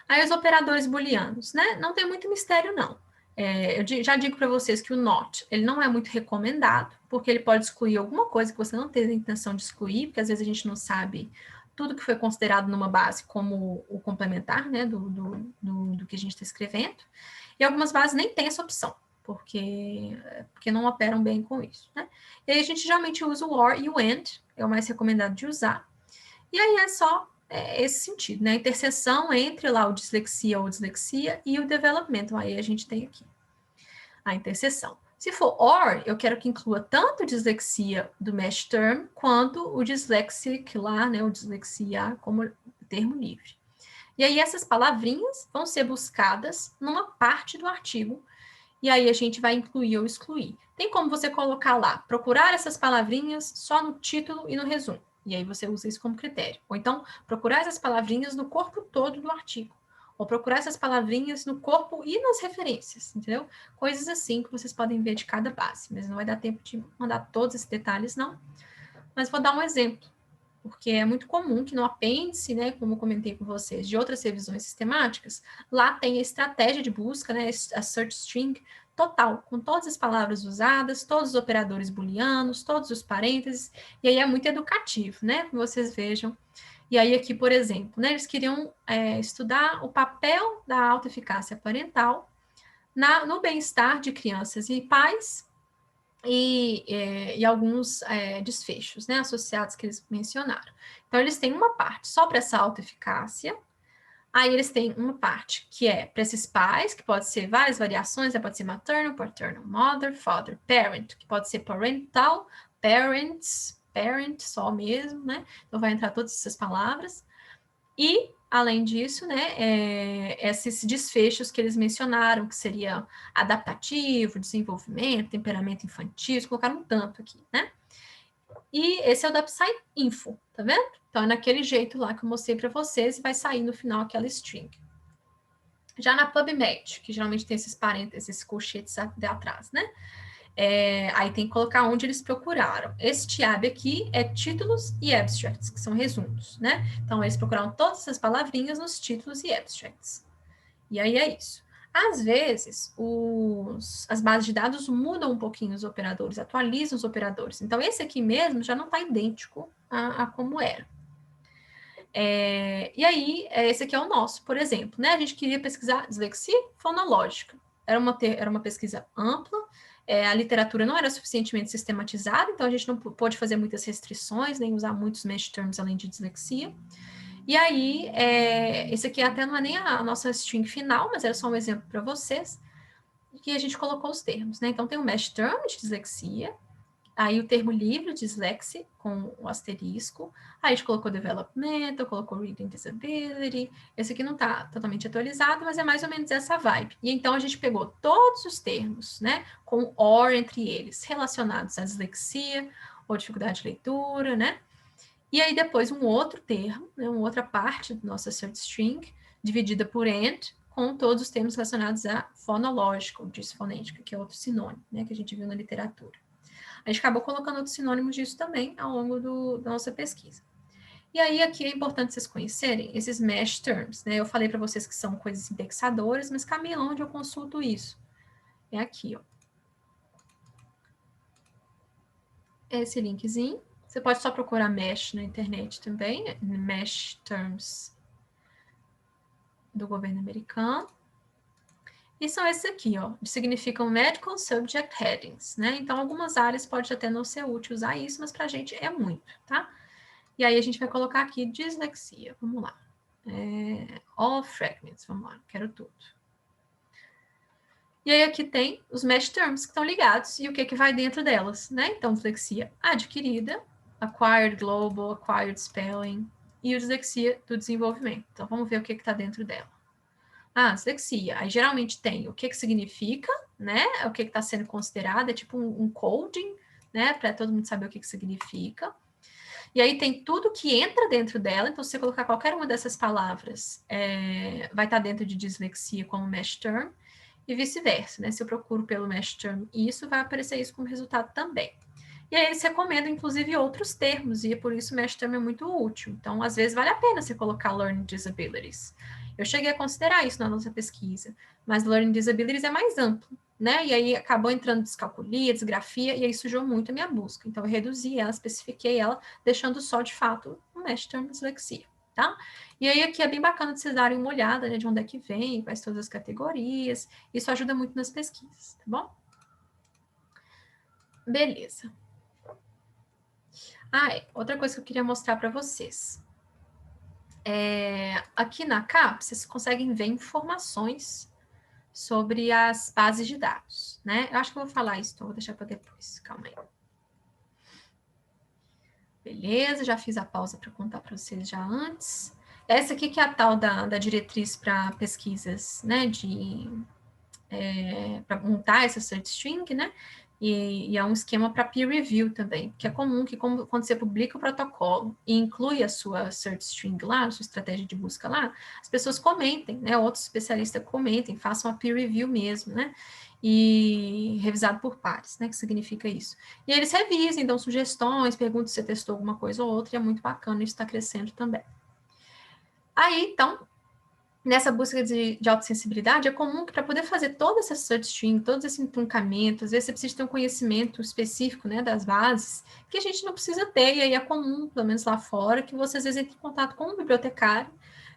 Aí os operadores booleanos, né? Não tem muito mistério, não. Eu já digo para vocês que o not, ele não é muito recomendado, porque ele pode excluir alguma coisa que você não teve a intenção de excluir, porque às vezes a gente não sabe tudo que foi considerado numa base como o complementar, né, do que a gente está escrevendo. E algumas bases nem têm essa opção, porque não operam bem com isso, né? E aí a gente geralmente usa o or e o and, é o mais recomendado de usar. E aí é só esse sentido, né? A interseção entre lá o dislexia ou dislexia e o development. Aí a gente tem aqui a interseção. Se for or, eu quero que inclua tanto dislexia do mesh term, quanto o dyslexic lá, né, o dislexia como termo livre. E aí essas palavrinhas vão ser buscadas numa parte do artigo, e aí a gente vai incluir ou excluir. Tem como você colocar lá, procurar essas palavrinhas só no título e no resumo. E aí você usa isso como critério. Ou então, procurar essas palavrinhas no corpo todo do artigo. Ou procurar essas palavrinhas no corpo e nas referências, entendeu? Coisas assim que vocês podem ver de cada base. Mas não vai dar tempo de mandar todos esses detalhes, não. Mas vou dar um exemplo, porque é muito comum que no apêndice, né, como eu comentei com vocês, de outras revisões sistemáticas, lá tem a estratégia de busca, né, a search string total, com todas as palavras usadas, todos os operadores booleanos, todos os parênteses, e aí é muito educativo, né, que vocês vejam. E aí aqui, por exemplo, né, eles queriam estudar o papel da autoeficácia parental no bem-estar de crianças e pais e alguns desfechos, né, associados que eles mencionaram. Então, eles têm uma parte só para essa autoeficácia, aí eles têm uma parte que é para esses pais, que pode ser várias variações, né, pode ser maternal, paternal, mother, father, parent, que pode ser parental, parents, parent só mesmo, né? Então, vai entrar todas essas palavras. E, além disso, né, esses desfechos que eles mencionaram, que seria adaptativo, desenvolvimento, temperamento infantil, eles colocaram um tanto aqui, né? E esse é o da Psy-Info, tá vendo? Então, é naquele jeito lá que eu mostrei para vocês e vai sair no final aquela string. Já na PubMed, que geralmente tem esses parênteses, esses colchetes atrás, né? Aí tem que colocar onde eles procuraram. Esse tab aqui é títulos e abstracts, que são resumos, né? Então, eles procuraram todas essas palavrinhas nos títulos e abstracts. E aí é isso. Às vezes, as bases de dados mudam um pouquinho os operadores, atualizam os operadores. Então, esse aqui mesmo já não está idêntico a como era. E aí, esse aqui é o nosso, por exemplo, né? A gente queria pesquisar dislexia fonológica. Era uma pesquisa ampla, a literatura não era suficientemente sistematizada, então a gente não pôde fazer muitas restrições, nem usar muitos mesh terms além de dislexia. E aí, esse aqui até não é nem a nossa string final, mas era só um exemplo para vocês, que a gente colocou os termos, né? Então, tem o mesh term de dislexia, aí o termo livre, dislexia, com o asterisco. Aí a gente colocou developmental, colocou reading disability. Esse aqui não está totalmente atualizado, mas é mais ou menos essa vibe. E então a gente pegou todos os termos, né, com or entre eles, relacionados à dislexia ou dificuldade de leitura, né? E aí depois um outro termo, né, uma outra parte da nossa search string, dividida por and, com todos os termos relacionados a fonológico, disfonética, que é outro sinônimo, né, que a gente viu na literatura. A gente acabou colocando outros sinônimos disso também ao longo da nossa pesquisa. E aí, aqui é importante vocês conhecerem esses mesh terms, né? Eu falei para vocês que são coisas indexadoras, mas cabe onde eu consulto isso? É aqui, ó. Esse linkzinho. Você pode só procurar mesh na internet também, mesh terms do governo americano. E são esses aqui, ó, significam Medical Subject Headings, né? Então, algumas áreas pode até não ser útil usar isso, mas para a gente é muito, tá? E aí a gente vai colocar aqui dislexia. Vamos lá. All fragments. Vamos lá, quero tudo. E aí aqui tem os mesh terms que estão ligados e o que vai dentro delas, né? Então, dislexia adquirida, acquired global, acquired spelling e o dislexia do desenvolvimento. Então, vamos ver o que está dentro dela. Dislexia. Aí geralmente tem o que significa, né? O que está sendo considerado, é tipo um coding, né? Para todo mundo saber o que significa. E aí tem tudo que entra dentro dela, então se você colocar qualquer uma dessas palavras, vai estar dentro de dislexia como mesh term, e vice-versa, né? Se eu procuro pelo mesh term isso, vai aparecer isso como resultado também. E aí eles recomendam, inclusive, outros termos, e é por isso o mesh term é muito útil. Então, às vezes, vale a pena você colocar learning disabilities. Eu cheguei a considerar isso na nossa pesquisa, mas learning disabilities é mais amplo, né? E aí acabou entrando descalculia, desgrafia, e aí sujou muito a minha busca. Então, eu reduzi ela, especifiquei ela, deixando só, de fato, o mesh term dislexia, tá? E aí aqui é bem bacana de vocês darem uma olhada, né, de onde é que vem, quais todas as categorias. Isso ajuda muito nas pesquisas, tá bom? Beleza. Outra coisa que eu queria mostrar para vocês. Aqui na capa, vocês conseguem ver informações sobre as bases de dados, né? Eu acho que eu vou falar isso, então vou deixar para depois. Calma aí. Beleza, já fiz a pausa para contar para vocês já antes. Essa aqui que é a tal da diretriz para pesquisas, né? Para montar essa search string, né? E é um esquema para peer review também, que é comum que quando você publica o protocolo e inclui a sua search string lá, a sua estratégia de busca lá, as pessoas comentem, né? Outros especialistas comentem, façam a peer review mesmo, né? E revisado por pares, né? Que significa isso. E eles revisem, dão sugestões, perguntam se você testou alguma coisa ou outra, e é muito bacana, isso está crescendo também. Aí, então, nessa busca de autossensibilidade, é comum que para poder fazer toda essa search string, todos esses entroncamentos, às vezes você precisa ter um conhecimento específico, né, das bases, que a gente não precisa ter, e aí é comum, pelo menos lá fora, que você às vezes entre em contato com um bibliotecário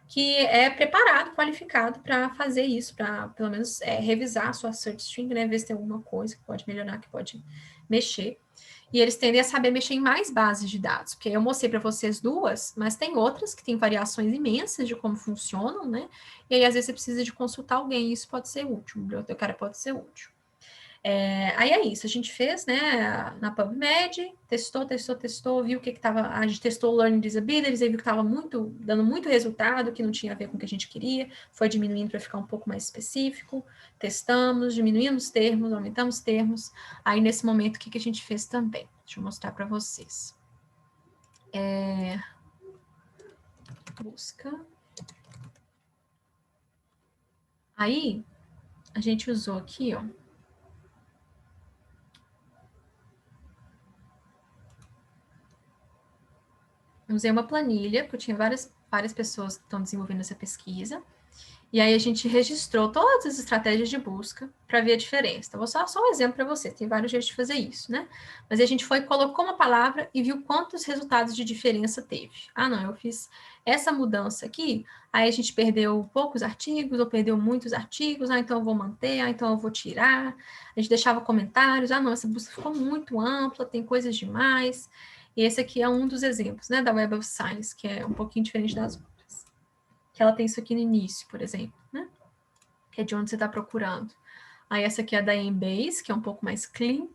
que é preparado, qualificado para fazer isso, para pelo menos revisar a sua search string, né, ver se tem alguma coisa que pode melhorar, que pode mexer. E eles tendem a saber mexer em mais bases de dados, porque eu mostrei para vocês duas, mas tem outras que têm variações imensas de como funcionam, né? E aí, às vezes, você precisa de consultar alguém, e isso pode ser útil, o bibliotecário pode ser útil. Aí é isso, a gente fez, né, na PubMed, testou, viu o que estava, a gente testou o Learning Disabilities, aí viu que estava dando muito resultado, que não tinha a ver com o que a gente queria, foi diminuindo para ficar um pouco mais específico, testamos, diminuímos termos, aumentamos termos, aí nesse momento, o que a gente fez também? Deixa eu mostrar para vocês. Busca. Aí, a gente usou aqui, ó, usei uma planilha, porque eu tinha várias pessoas que estão desenvolvendo essa pesquisa, e aí a gente registrou todas as estratégias de busca para ver a diferença. Então, vou só um exemplo para você, tem vários jeitos de fazer isso, né? Mas a gente colocou uma palavra e viu quantos resultados de diferença teve. Ah, não, eu fiz essa mudança aqui, aí a gente perdeu poucos artigos, ou perdeu muitos artigos, então eu vou manter, então eu vou tirar. A gente deixava comentários, não, essa busca ficou muito ampla, tem coisas demais. E esse aqui é um dos exemplos, né, da Web of Science, que é um pouquinho diferente das outras. Que ela tem isso aqui no início, por exemplo, né? Que é de onde você está procurando. Aí essa aqui é da Embase, que é um pouco mais clean.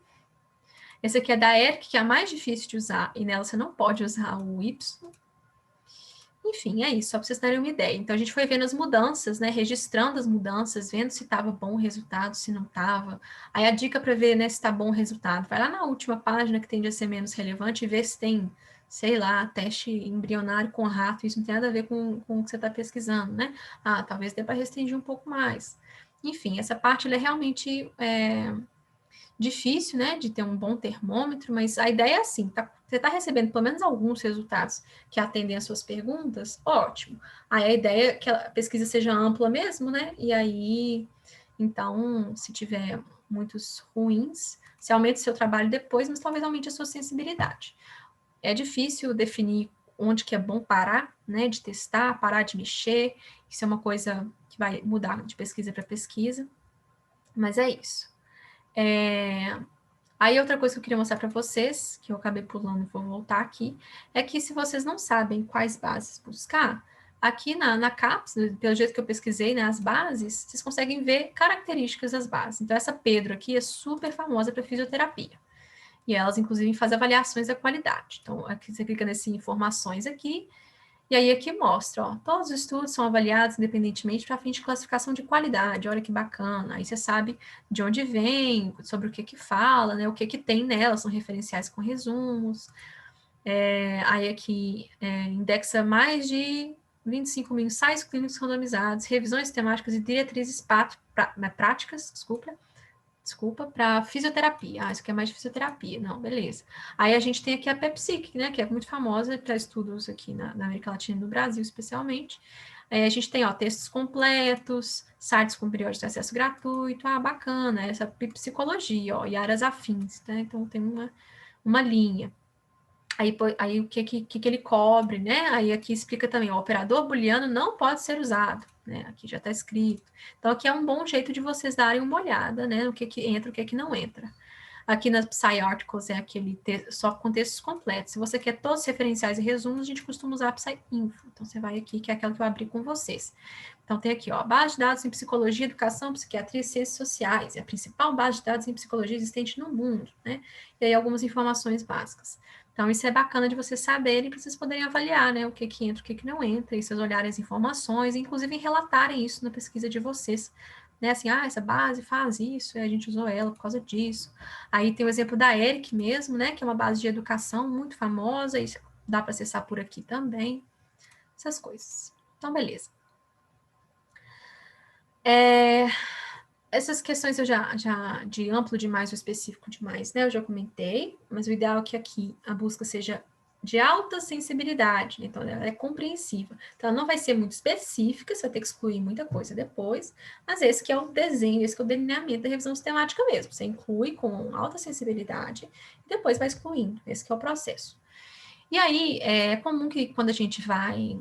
Essa aqui é da ERC, que é a mais difícil de usar, e nela você não pode usar o Y. Enfim, é isso, só para vocês terem uma ideia. Então, a gente foi vendo as mudanças, né? Registrando as mudanças, vendo se estava bom o resultado, se não estava. Aí a dica para ver, né, se está bom o resultado, vai lá na última página que tende a ser menos relevante e vê se tem, sei lá, teste embrionário com rato, isso não tem nada a ver com o que você está pesquisando, né? Ah, talvez dê para restringir um pouco mais. Enfim, essa parte é realmente difícil, né, de ter um bom termômetro, mas a ideia é assim, você está recebendo pelo menos alguns resultados que atendem às suas perguntas, ótimo. Aí a ideia é que a pesquisa seja ampla mesmo, né, e aí, então, se tiver muitos ruins, você aumenta o seu trabalho depois, mas talvez aumente a sua sensibilidade. É difícil definir onde que é bom parar, né, de testar, parar de mexer, isso é uma coisa que vai mudar de pesquisa para pesquisa, mas é isso. Aí outra coisa que eu queria mostrar para vocês, que eu acabei pulando e vou voltar aqui, é que se vocês não sabem quais bases buscar, aqui na CAPES, pelo jeito que eu pesquisei, né, as bases, vocês conseguem ver características das bases. Então, essa Pedro aqui é super famosa para fisioterapia. E elas, inclusive, fazem avaliações da qualidade. Então, aqui você clica nesse informações aqui, e aí aqui mostra, ó, todos os estudos são avaliados independentemente para fim de classificação de qualidade. Olha que bacana. Aí você sabe de onde vem, sobre o que fala, né? O que tem nelas, são referenciais com resumos. Aí aqui indexa mais de 25 mil ensaios clínicos randomizados, revisões temáticas e diretrizes práticas, desculpa, para fisioterapia. Ah, isso aqui é mais de fisioterapia. Não, beleza. Aí a gente tem aqui a PepsiC, né, que é muito famosa para estudos aqui na América Latina e no Brasil, especialmente. Aí a gente tem, ó, textos completos, sites com período de acesso gratuito. Ah, bacana, essa psicologia, ó, e áreas afins, né? Então tem uma linha. Aí o que ele cobre, né? Aí aqui explica também, o operador booleano não pode ser usado, né? Aqui já está escrito. Então, aqui é um bom jeito de vocês darem uma olhada, né? O que entra, o que não entra. Aqui na PsyArticles é aquele só com textos completos. Se você quer todos os referenciais e resumos, a gente costuma usar a PsyInfo. Então, você vai aqui, que é aquela que eu abri com vocês. Então, tem aqui, ó, base de dados em psicologia, educação, psiquiatria e ciências sociais. É a principal base de dados em psicologia existente no mundo, né? E aí, algumas informações básicas. Então, isso é bacana de vocês saberem, para vocês poderem avaliar, né, o que entra, o que não entra, e vocês olharem as informações, e inclusive relatarem isso na pesquisa de vocês, né, assim, essa base faz isso, e a gente usou ela por causa disso. Aí tem o exemplo da ERIC mesmo, né, que é uma base de educação muito famosa, e dá para acessar por aqui também, essas coisas. Então, beleza. Essas questões eu já de amplo demais ou específico demais, né? Eu já comentei, mas o ideal é que aqui a busca seja de alta sensibilidade, né? Então ela é compreensiva. Então ela não vai ser muito específica, você vai ter que excluir muita coisa depois, mas esse que é o desenho, esse que é o delineamento da revisão sistemática mesmo. Você inclui com alta sensibilidade e depois vai excluindo. Esse que é o processo. E aí é comum que quando a gente vai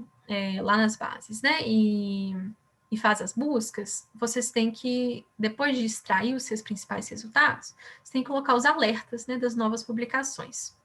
lá nas bases, né? E faz as buscas, vocês têm que, depois de extrair os seus principais resultados, você tem que colocar os alertas, né, das novas publicações.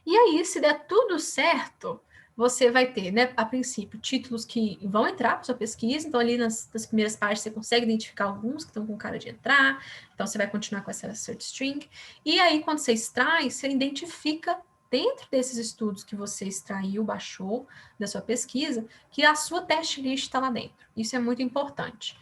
E aí, se der tudo certo, você vai ter, né, a princípio, títulos que vão entrar para sua pesquisa, então ali nas primeiras páginas você consegue identificar alguns que estão com cara de entrar, então você vai continuar com essa search string, e aí quando você extrai, você identifica dentro desses estudos que você extraiu, baixou da sua pesquisa, que a sua test list está lá dentro. Isso é muito importante.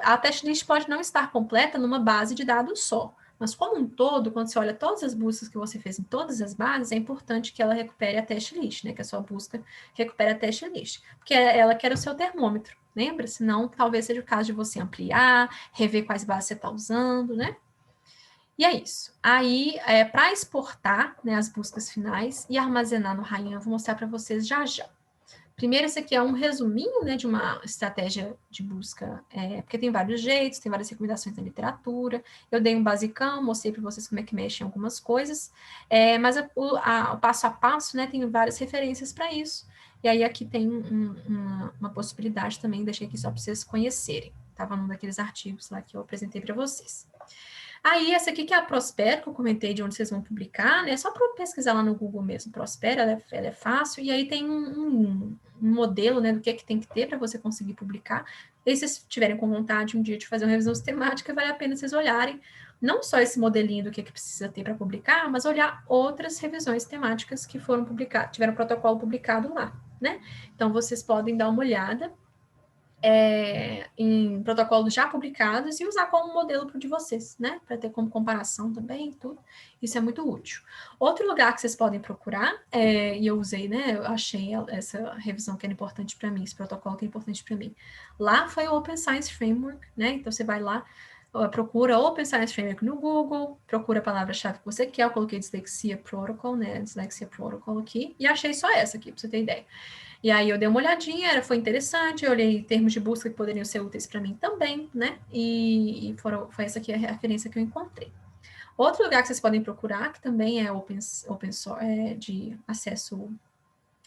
A test list pode não estar completa numa base de dados só, mas como um todo, quando você olha todas as buscas que você fez em todas as bases, é importante que ela recupere a test list, né? Que a sua busca recupere a test list, porque ela quer o seu termômetro, lembra? Senão, talvez seja o caso de você ampliar, rever quais bases você está usando, né? E é isso. Aí, para exportar, né, as buscas finais e armazenar no Ryan, eu vou mostrar para vocês já já. Primeiro, esse aqui é um resuminho, né, de uma estratégia de busca, porque tem vários jeitos, tem várias recomendações na literatura. Eu dei um basicão, mostrei para vocês como é que mexe em algumas coisas, mas o passo a passo, né, tem várias referências para isso. E aí aqui tem uma possibilidade também, deixei aqui só para vocês conhecerem. Estava num daqueles artigos lá que eu apresentei para vocês. Aí, essa aqui que é a Prospero, que eu comentei de onde vocês vão publicar, né? Só para pesquisar lá no Google mesmo, Prospero, ela é fácil, e aí tem um modelo, né, do que tem que ter para você conseguir publicar. E se vocês tiverem com vontade um dia de fazer uma revisão sistemática, vale a pena vocês olharem, não só esse modelinho do que precisa ter para publicar, mas olhar outras revisões temáticas que foram publicadas, tiveram protocolo publicado lá, né? Então, vocês podem dar uma olhada em protocolos já publicados e usar como modelo para o de vocês, né? Para ter como comparação também e tudo. Isso é muito útil. Outro lugar que vocês podem procurar, e eu usei, né? Eu achei essa revisão que era importante para mim, esse protocolo que é importante para mim. Lá foi o Open Science Framework, né? Então você vai lá, procura Open Science Framework no Google, procura a palavra-chave que você quer. Eu coloquei Dyslexia Protocol, né? Dyslexia Protocol aqui, e achei só essa aqui, para você ter ideia. E aí eu dei uma olhadinha, foi interessante, eu olhei termos de busca que poderiam ser úteis para mim também, né? E foi essa aqui a referência que eu encontrei. Outro lugar que vocês podem procurar, que também é open source, de acesso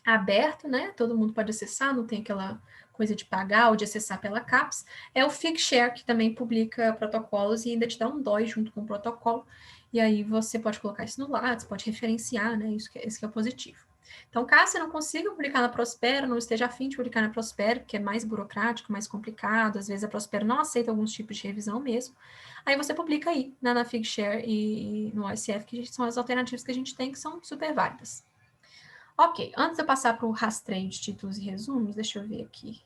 aberto, né? Todo mundo pode acessar, não tem aquela coisa de pagar ou de acessar pela CAPES, é o Figshare, que também publica protocolos e ainda te dá um DOI junto com o protocolo, e aí você pode colocar isso no lado, você pode referenciar, né? Isso que é positivo. Então, caso você não consiga publicar na Prospero, não esteja afim de publicar na Prospero, que é mais burocrático, mais complicado, às vezes a Prospero não aceita alguns tipos de revisão mesmo, aí você publica aí, né, na Figshare e no OSF, que são as alternativas que a gente tem, que são super válidas. Ok, antes de eu passar para o rastreio de títulos e resumos, deixa eu ver aqui.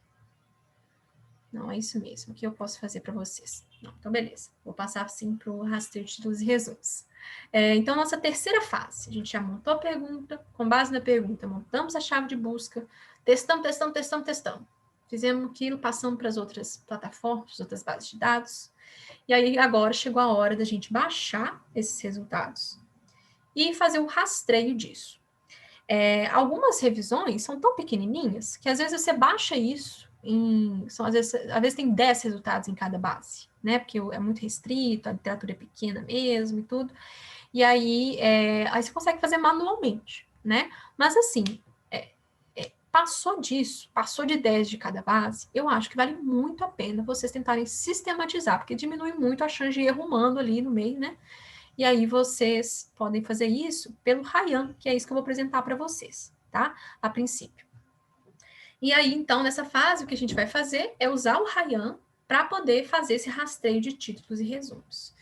Não, é isso mesmo, o que eu posso fazer para vocês? Não, então, beleza. Vou passar, assim, para o rastreio de títulos e resumos. Então, nossa terceira fase, a gente já montou a pergunta, com base na pergunta, montamos a chave de busca, testamos. Fizemos aquilo, passamos para as outras plataformas, as outras bases de dados, e aí agora chegou a hora da gente baixar esses resultados e fazer o rastreio disso. Algumas revisões são tão pequenininhas que às vezes você baixa isso às vezes tem 10 resultados em cada base, né? Porque é muito restrito, a literatura é pequena mesmo e tudo. E aí você consegue fazer manualmente, né? Mas assim, passou disso, passou de 10 de cada base, eu acho que vale muito a pena vocês tentarem sistematizar, porque diminui muito a chance de erro humano ali no meio, né? e aí vocês podem fazer isso pelo Ryan, que é isso que eu vou apresentar para vocês, tá? A princípio. E aí, então, nessa fase, o que a gente vai fazer é usar o Ryan para poder fazer esse rastreio de títulos e resumos.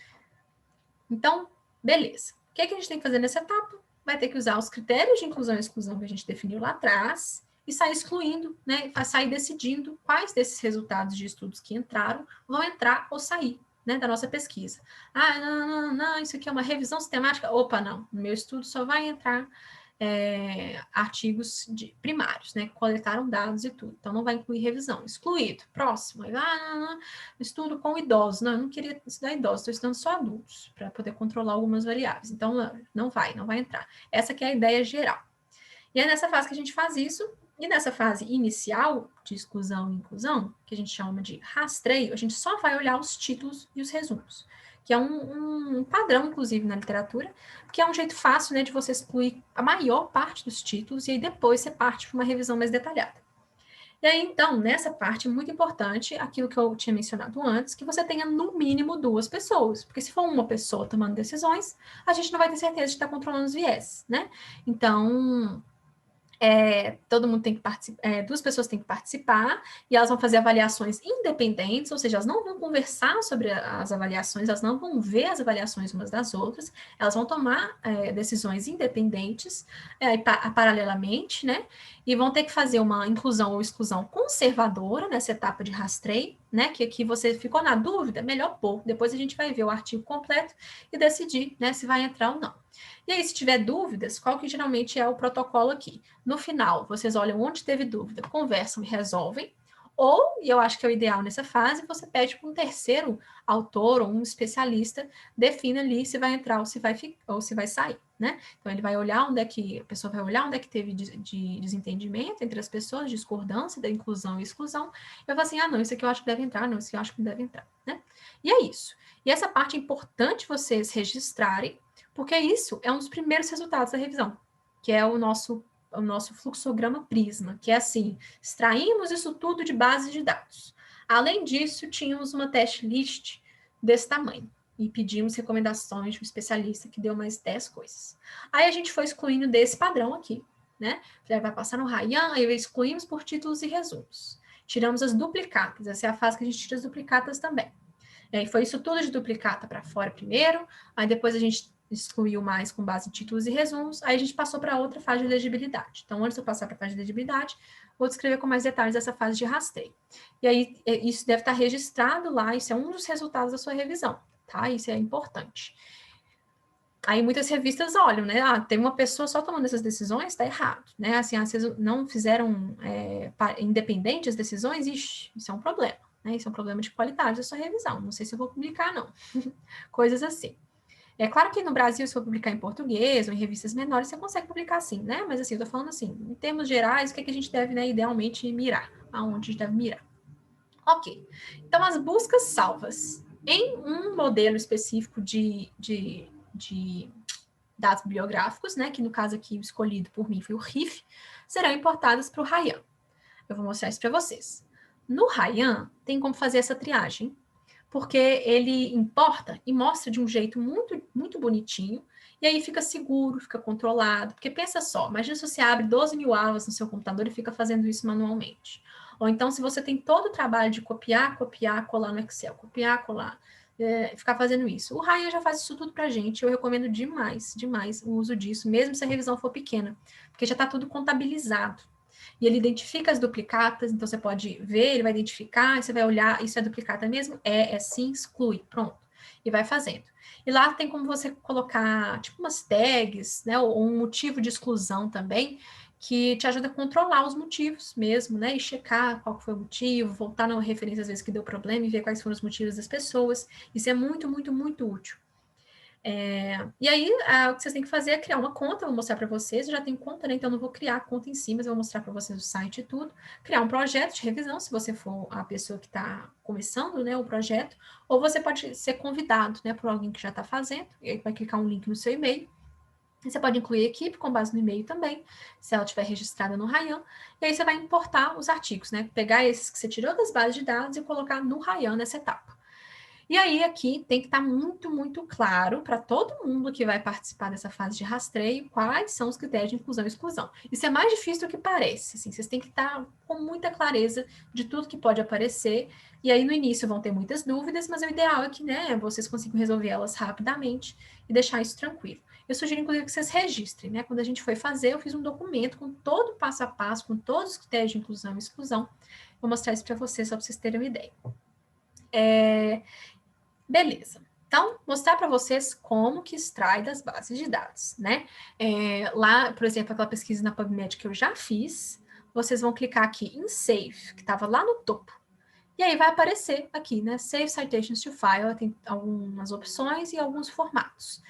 Então, beleza. O que, é que a gente tem que fazer nessa etapa? Vai ter que usar os critérios de inclusão e exclusão que a gente definiu lá atrás e sair excluindo, né? Sair decidindo quais desses resultados de estudos que entraram vão entrar ou sair, né, da nossa pesquisa. Ah, não, isso aqui é uma revisão sistemática. Opa, não. No meu estudo só vai entrar artigos primários, né, que coletaram dados e tudo. Então, não vai incluir revisão. Excluído. Próximo. Não, estudo com idosos. Não, eu não queria estudar idosos, estou estudando só adultos, para poder controlar algumas variáveis. Então, não vai entrar. Essa que é a ideia geral. E é nessa fase que a gente faz isso, e nessa fase inicial de exclusão e inclusão, que a gente chama de rastreio, a gente só vai olhar os títulos e os resumos, que é um padrão, inclusive, na literatura, que é um jeito fácil, né, de você excluir a maior parte dos títulos, e aí depois você parte para uma revisão mais detalhada. E aí, então, nessa parte, muito importante, aquilo que eu tinha mencionado antes, que você tenha no mínimo 2 pessoas, porque se for uma pessoa tomando decisões, a gente não vai ter certeza de estar controlando os viés, né? Então, todo mundo tem que participar, 2 pessoas têm que participar, e elas vão fazer avaliações independentes, ou seja, elas não vão conversar sobre as avaliações, elas não vão ver as avaliações umas das outras, elas vão tomar decisões independentes, paralelamente, né? E vão ter que fazer uma inclusão ou exclusão conservadora nessa etapa de rastreio, né? Que aqui você ficou na dúvida, melhor pôr. Depois a gente vai ver o artigo completo e decidir, né, se vai entrar ou não. E aí, se tiver dúvidas, qual que geralmente é o protocolo aqui? No final, vocês olham onde teve dúvida, conversam e resolvem. Ou, e eu acho que é o ideal nessa fase, você pede para um terceiro autor ou um especialista defina ali se vai entrar ou se vai sair, né? Então, ele vai olhar onde é que, a pessoa vai olhar onde é que teve de desentendimento entre as pessoas, discordância da inclusão e exclusão, e vai falar assim, não, isso aqui eu acho que deve entrar, não, isso aqui eu acho que não deve entrar, né? E é isso. E essa parte é importante vocês registrarem, porque isso é um dos primeiros resultados da revisão, que é o nosso fluxograma Prisma, que é assim, extraímos isso tudo de base de dados. Além disso, tínhamos uma teste list desse tamanho, e pedimos recomendações de um especialista que deu mais 10 coisas. Aí a gente foi excluindo desse padrão aqui, né? Vai passar no Ryan, aí excluímos por títulos e resumos. Tiramos as duplicatas, essa é a fase que a gente tira as duplicatas também. E aí foi isso tudo de duplicata para fora primeiro, aí depois a gente excluiu mais com base em títulos e resumos, aí a gente passou para outra fase de legibilidade. Então, antes de eu passar para a fase de legibilidade, vou descrever com mais detalhes essa fase de rastreio. E aí, isso deve estar registrado lá, isso é um dos resultados da sua revisão, tá? Isso é importante. Aí muitas revistas olham, né? Tem uma pessoa só tomando essas decisões, está errado, né? Assim, vocês não fizeram independente as decisões, ixi, isso é um problema, né? Isso é um problema de qualidade da sua revisão. Não sei se eu vou publicar, não. Coisas assim. É claro que no Brasil, se for publicar em português ou em revistas menores, você consegue publicar assim, né? Mas assim, eu tô falando assim, em termos gerais, o que, é que a gente deve, né, idealmente mirar? Aonde a gente deve mirar? Ok. Então, as buscas salvas em um modelo específico de dados bibliográficos, né? Que no caso aqui, o escolhido por mim foi o RIF, serão importadas para o Ryan. Eu vou mostrar isso para vocês. No Ryan, tem como fazer essa triagem, porque ele importa e mostra de um jeito muito, muito bonitinho, e aí fica seguro, fica controlado, porque pensa só, imagina se você abre 12 mil abas no seu computador e fica fazendo isso manualmente. Ou então, se você tem todo o trabalho de copiar, colar no Excel, copiar, colar, ficar fazendo isso. O Ryan já faz isso tudo pra gente, eu recomendo demais, demais o uso disso, mesmo se a revisão for pequena, porque já está tudo contabilizado. E ele identifica as duplicatas, então você pode ver, ele vai identificar, você vai olhar, isso é duplicata mesmo? É sim, exclui, pronto. E vai fazendo. E lá tem como você colocar, tipo, umas tags, né, ou um motivo de exclusão também, que te ajuda a controlar os motivos mesmo, né, e checar qual foi o motivo, voltar na referência às vezes que deu problema e ver quais foram os motivos das pessoas. Isso é muito, muito, muito útil. E aí, o que vocês têm que fazer é criar uma conta, eu vou mostrar para vocês, eu já tenho conta, né, então eu não vou criar a conta em si, mas eu vou mostrar para vocês o site e tudo, criar um projeto de revisão, se você for a pessoa que está começando, né, o projeto, ou você pode ser convidado, né, por alguém que já está fazendo, e aí vai clicar um link no seu e-mail, e você pode incluir a equipe com base no e-mail também, se ela estiver registrada no Ryan, e aí você vai importar os artigos, né, pegar esses que você tirou das bases de dados e colocar no Ryan nessa etapa. E aí, aqui tem que estar muito, muito claro para todo mundo que vai participar dessa fase de rastreio quais são os critérios de inclusão e exclusão. Isso é mais difícil do que parece. Assim, vocês têm que estar com muita clareza de tudo que pode aparecer. E aí, no início, vão ter muitas dúvidas, mas o ideal é que vocês consigam resolver elas rapidamente e deixar isso tranquilo. Eu sugiro, inclusive, que vocês registrem. Quando a gente foi fazer, eu fiz um documento com todo o passo a passo, com todos os critérios de inclusão e exclusão. Vou mostrar isso para vocês, só para vocês terem uma ideia. Beleza. Então, mostrar para vocês como que extrai das bases de dados, lá, por exemplo, aquela pesquisa na PubMed que eu já fiz, vocês vão clicar aqui em Save, que estava lá no topo. E aí vai aparecer aqui, Save Citations to File, tem algumas opções e alguns formatos.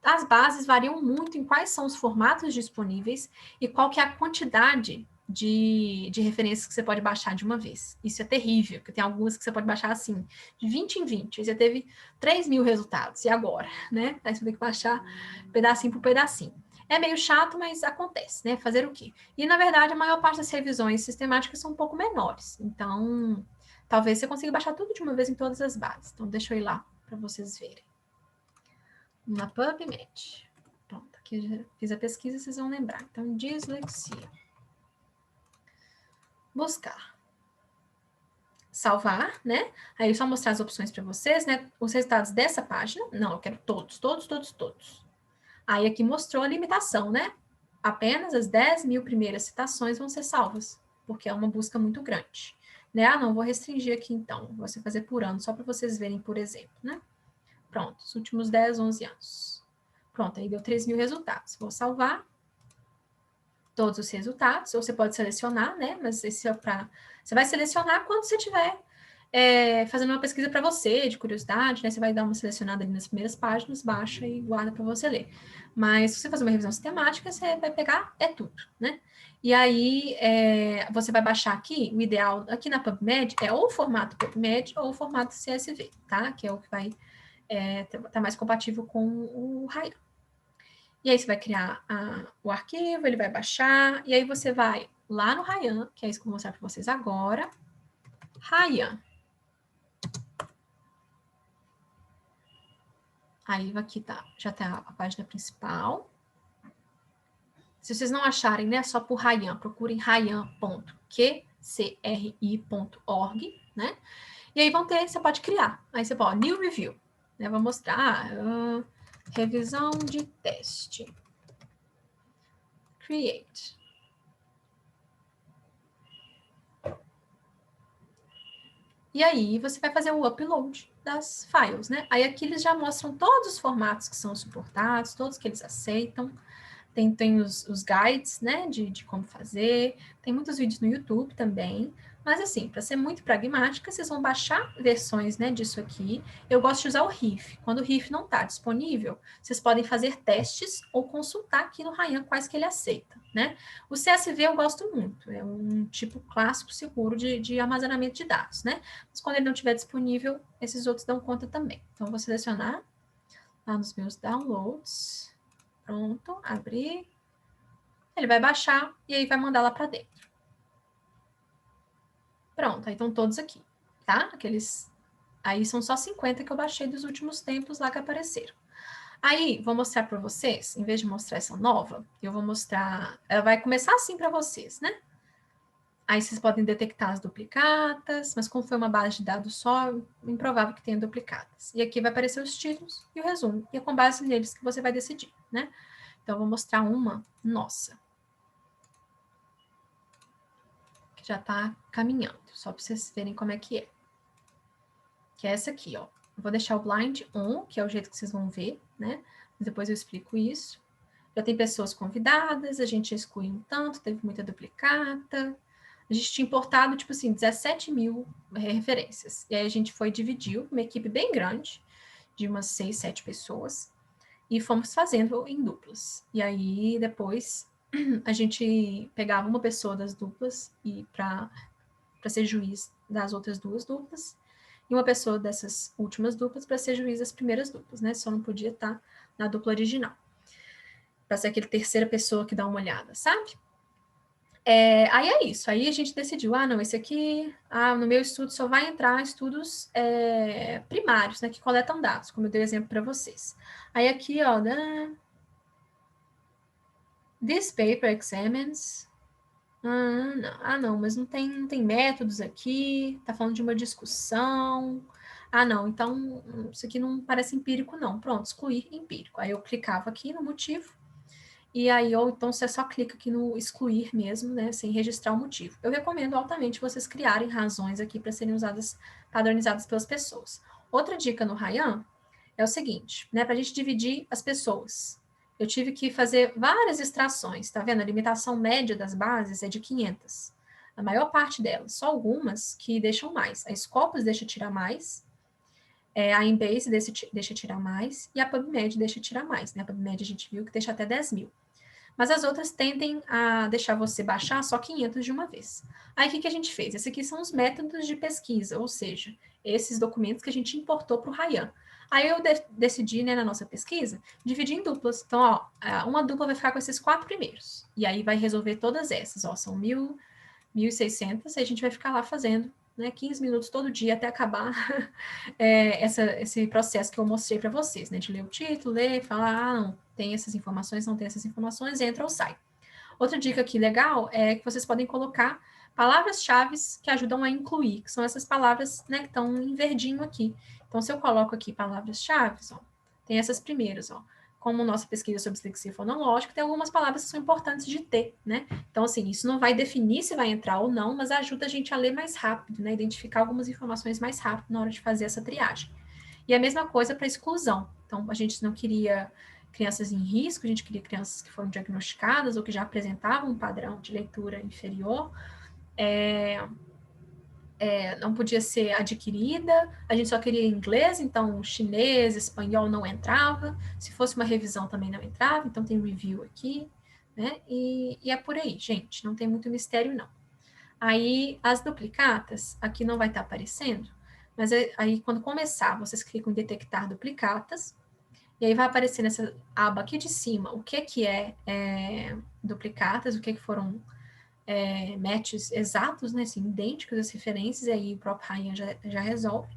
As bases variam muito em quais são os formatos disponíveis e qual que é a quantidade de referências que você pode baixar de uma vez. Isso é terrível, porque tem algumas que você pode baixar assim, de 20 em 20. Aí você teve 3.000 resultados, e agora? Aí você tem que baixar pedacinho por pedacinho. É meio chato, mas acontece, Fazer o quê? E, na verdade, a maior parte das revisões sistemáticas são um pouco menores. Então, talvez você consiga baixar tudo de uma vez em todas as bases. Então, deixa eu ir lá para vocês verem. Na PubMed. Pronto, aqui eu já fiz a pesquisa, vocês vão lembrar. Então, dislexia. Buscar. Salvar, Aí só mostrar as opções para vocês, Os resultados dessa página. Não, eu quero todos, todos, todos, todos. Aí aqui mostrou a limitação, Apenas as 10.000 primeiras citações vão ser salvas, porque é uma busca muito grande. Ah, não, vou restringir aqui então. Vou fazer por ano, só para vocês verem, por exemplo, Pronto, os últimos 10, 11 anos. Pronto, aí deu 3.000 resultados. Vou salvar todos os resultados, ou você pode selecionar, Mas esse é para... Você vai selecionar quando você tiver fazendo uma pesquisa para você, de curiosidade, Você vai dar uma selecionada ali nas primeiras páginas, baixa e guarda para você ler. Mas se você fazer uma revisão sistemática, você vai pegar tudo, E aí, você vai baixar aqui, o ideal aqui na PubMed é ou o formato PubMed ou o formato CSV, tá? Que é o que vai tá mais compatível com o Ryan. E aí você vai criar o arquivo, ele vai baixar, e aí você vai lá no Ryan, que é isso que eu vou mostrar para vocês agora. Ryan. Aí aqui já tá a página principal. Se vocês não acharem, só por Ryan, procurem ryan.qcri.org, E aí você pode criar. Aí você pode, New Review, Vou mostrar revisão de teste. Create. E aí você vai fazer o upload das files, Aí aqui eles já mostram todos os formatos que são suportados, todos que eles aceitam. Tem os guides, de como fazer. Tem muitos vídeos no YouTube também. Mas, assim, para ser muito pragmática, vocês vão baixar versões, disso aqui. Eu gosto de usar o RIF. Quando o RIF não está disponível, vocês podem fazer testes ou consultar aqui no Ryan quais que ele aceita, O CSV eu gosto muito. É um tipo clássico seguro de armazenamento de dados, Mas quando ele não estiver disponível, esses outros dão conta também. Então, eu vou selecionar lá nos meus downloads. Pronto, abrir. Ele vai baixar e aí vai mandar lá para dentro. Pronto, aí estão todos aqui, tá? Aí são só 50 que eu baixei dos últimos tempos lá que apareceram. Aí, vou mostrar para vocês, em vez de mostrar essa nova, eu vou mostrar... Ela vai começar assim para vocês, Aí vocês podem detectar as duplicatas, mas como foi uma base de dados só, é improvável que tenha duplicatas. E aqui vai aparecer os títulos e o resumo. E é com base neles que você vai decidir, Então, eu vou mostrar uma nossa. Que já está caminhando, só para vocês verem como é. Que é essa aqui, ó. Eu vou deixar o blind on, que é o jeito que vocês vão ver, Depois eu explico isso. Já tem pessoas convidadas, a gente já excluiu um tanto, teve muita duplicata. A gente tinha importado, 17.000 referências. E aí a gente dividiu, uma equipe bem grande, de umas 6, 7 pessoas, e fomos fazendo em duplas. E aí, depois, a gente pegava uma pessoa das duplas e para ser juiz das outras duas duplas, e uma pessoa dessas últimas duplas para ser juiz das primeiras duplas, Só não podia estar na dupla original. Para ser aquele terceira pessoa que dá uma olhada, sabe? Aí é isso. Aí a gente decidiu, não, esse aqui, no meu estudo só vai entrar estudos primários, né, que coletam dados, como eu dei exemplo para vocês. Aí aqui, ó, né, this paper examines. Não, mas não tem métodos aqui, tá falando de uma discussão. Não, então isso aqui não parece empírico, não. Pronto, excluir empírico. Aí eu clicava aqui no motivo, e aí, ou então você só clica aqui no excluir mesmo, né, sem registrar o motivo. Eu recomendo altamente vocês criarem razões aqui para serem usadas, padronizadas pelas pessoas. Outra dica no Ryan é o seguinte, né, para a gente dividir as pessoas. Eu tive que fazer várias extrações, tá vendo? A limitação média das bases é de 500. A maior parte delas, só algumas que deixam mais. A Scopus deixa tirar mais, a Embase deixa tirar mais, e a PubMed deixa tirar mais, né? A PubMed a gente viu que deixa até 10 mil. Mas as outras tendem a deixar você baixar só 500 de uma vez. Aí, o que a gente fez? Esses aqui são os métodos de pesquisa, ou seja, esses documentos que a gente importou para o Ryan. Aí eu decidi, né, na nossa pesquisa, dividir em duplas. Então, ó, uma dupla vai ficar com esses 4 primeiros. E aí vai resolver todas essas. Ó, são 1.600, e a gente vai ficar lá fazendo, né, 15 minutos todo dia até acabar esse processo que eu mostrei para vocês, né, de ler o título, ler, falar, não, tem essas informações, não tem essas informações, entra ou sai. Outra dica aqui legal é que vocês podem colocar palavras-chave que ajudam a incluir, que são essas palavras, né, que estão em verdinho aqui. Então, se eu coloco aqui palavras-chave, tem essas primeiras, ó. Como nossa pesquisa sobre dislexia fonológica, tem algumas palavras que são importantes de ter, né? Então, assim, isso não vai definir se vai entrar ou não, mas ajuda a gente a ler mais rápido, né? Identificar algumas informações mais rápido na hora de fazer essa triagem. E a mesma coisa para exclusão. Então, a gente não queria crianças em risco, a gente queria crianças que foram diagnosticadas ou que já apresentavam um padrão de leitura inferior. Não podia ser adquirida, a gente só queria inglês, então chinês, espanhol não entrava, se fosse uma revisão também não entrava, então tem review aqui, né? E é por aí, gente, não tem muito mistério, não. Aí, as duplicatas, aqui não vai estar aparecendo, mas aí quando começar, vocês clicam em detectar duplicatas, e aí vai aparecer nessa aba aqui de cima o que é duplicatas, o que foram matches exatos, né, assim, idênticos às referências, e aí o próprio Ryan já resolve.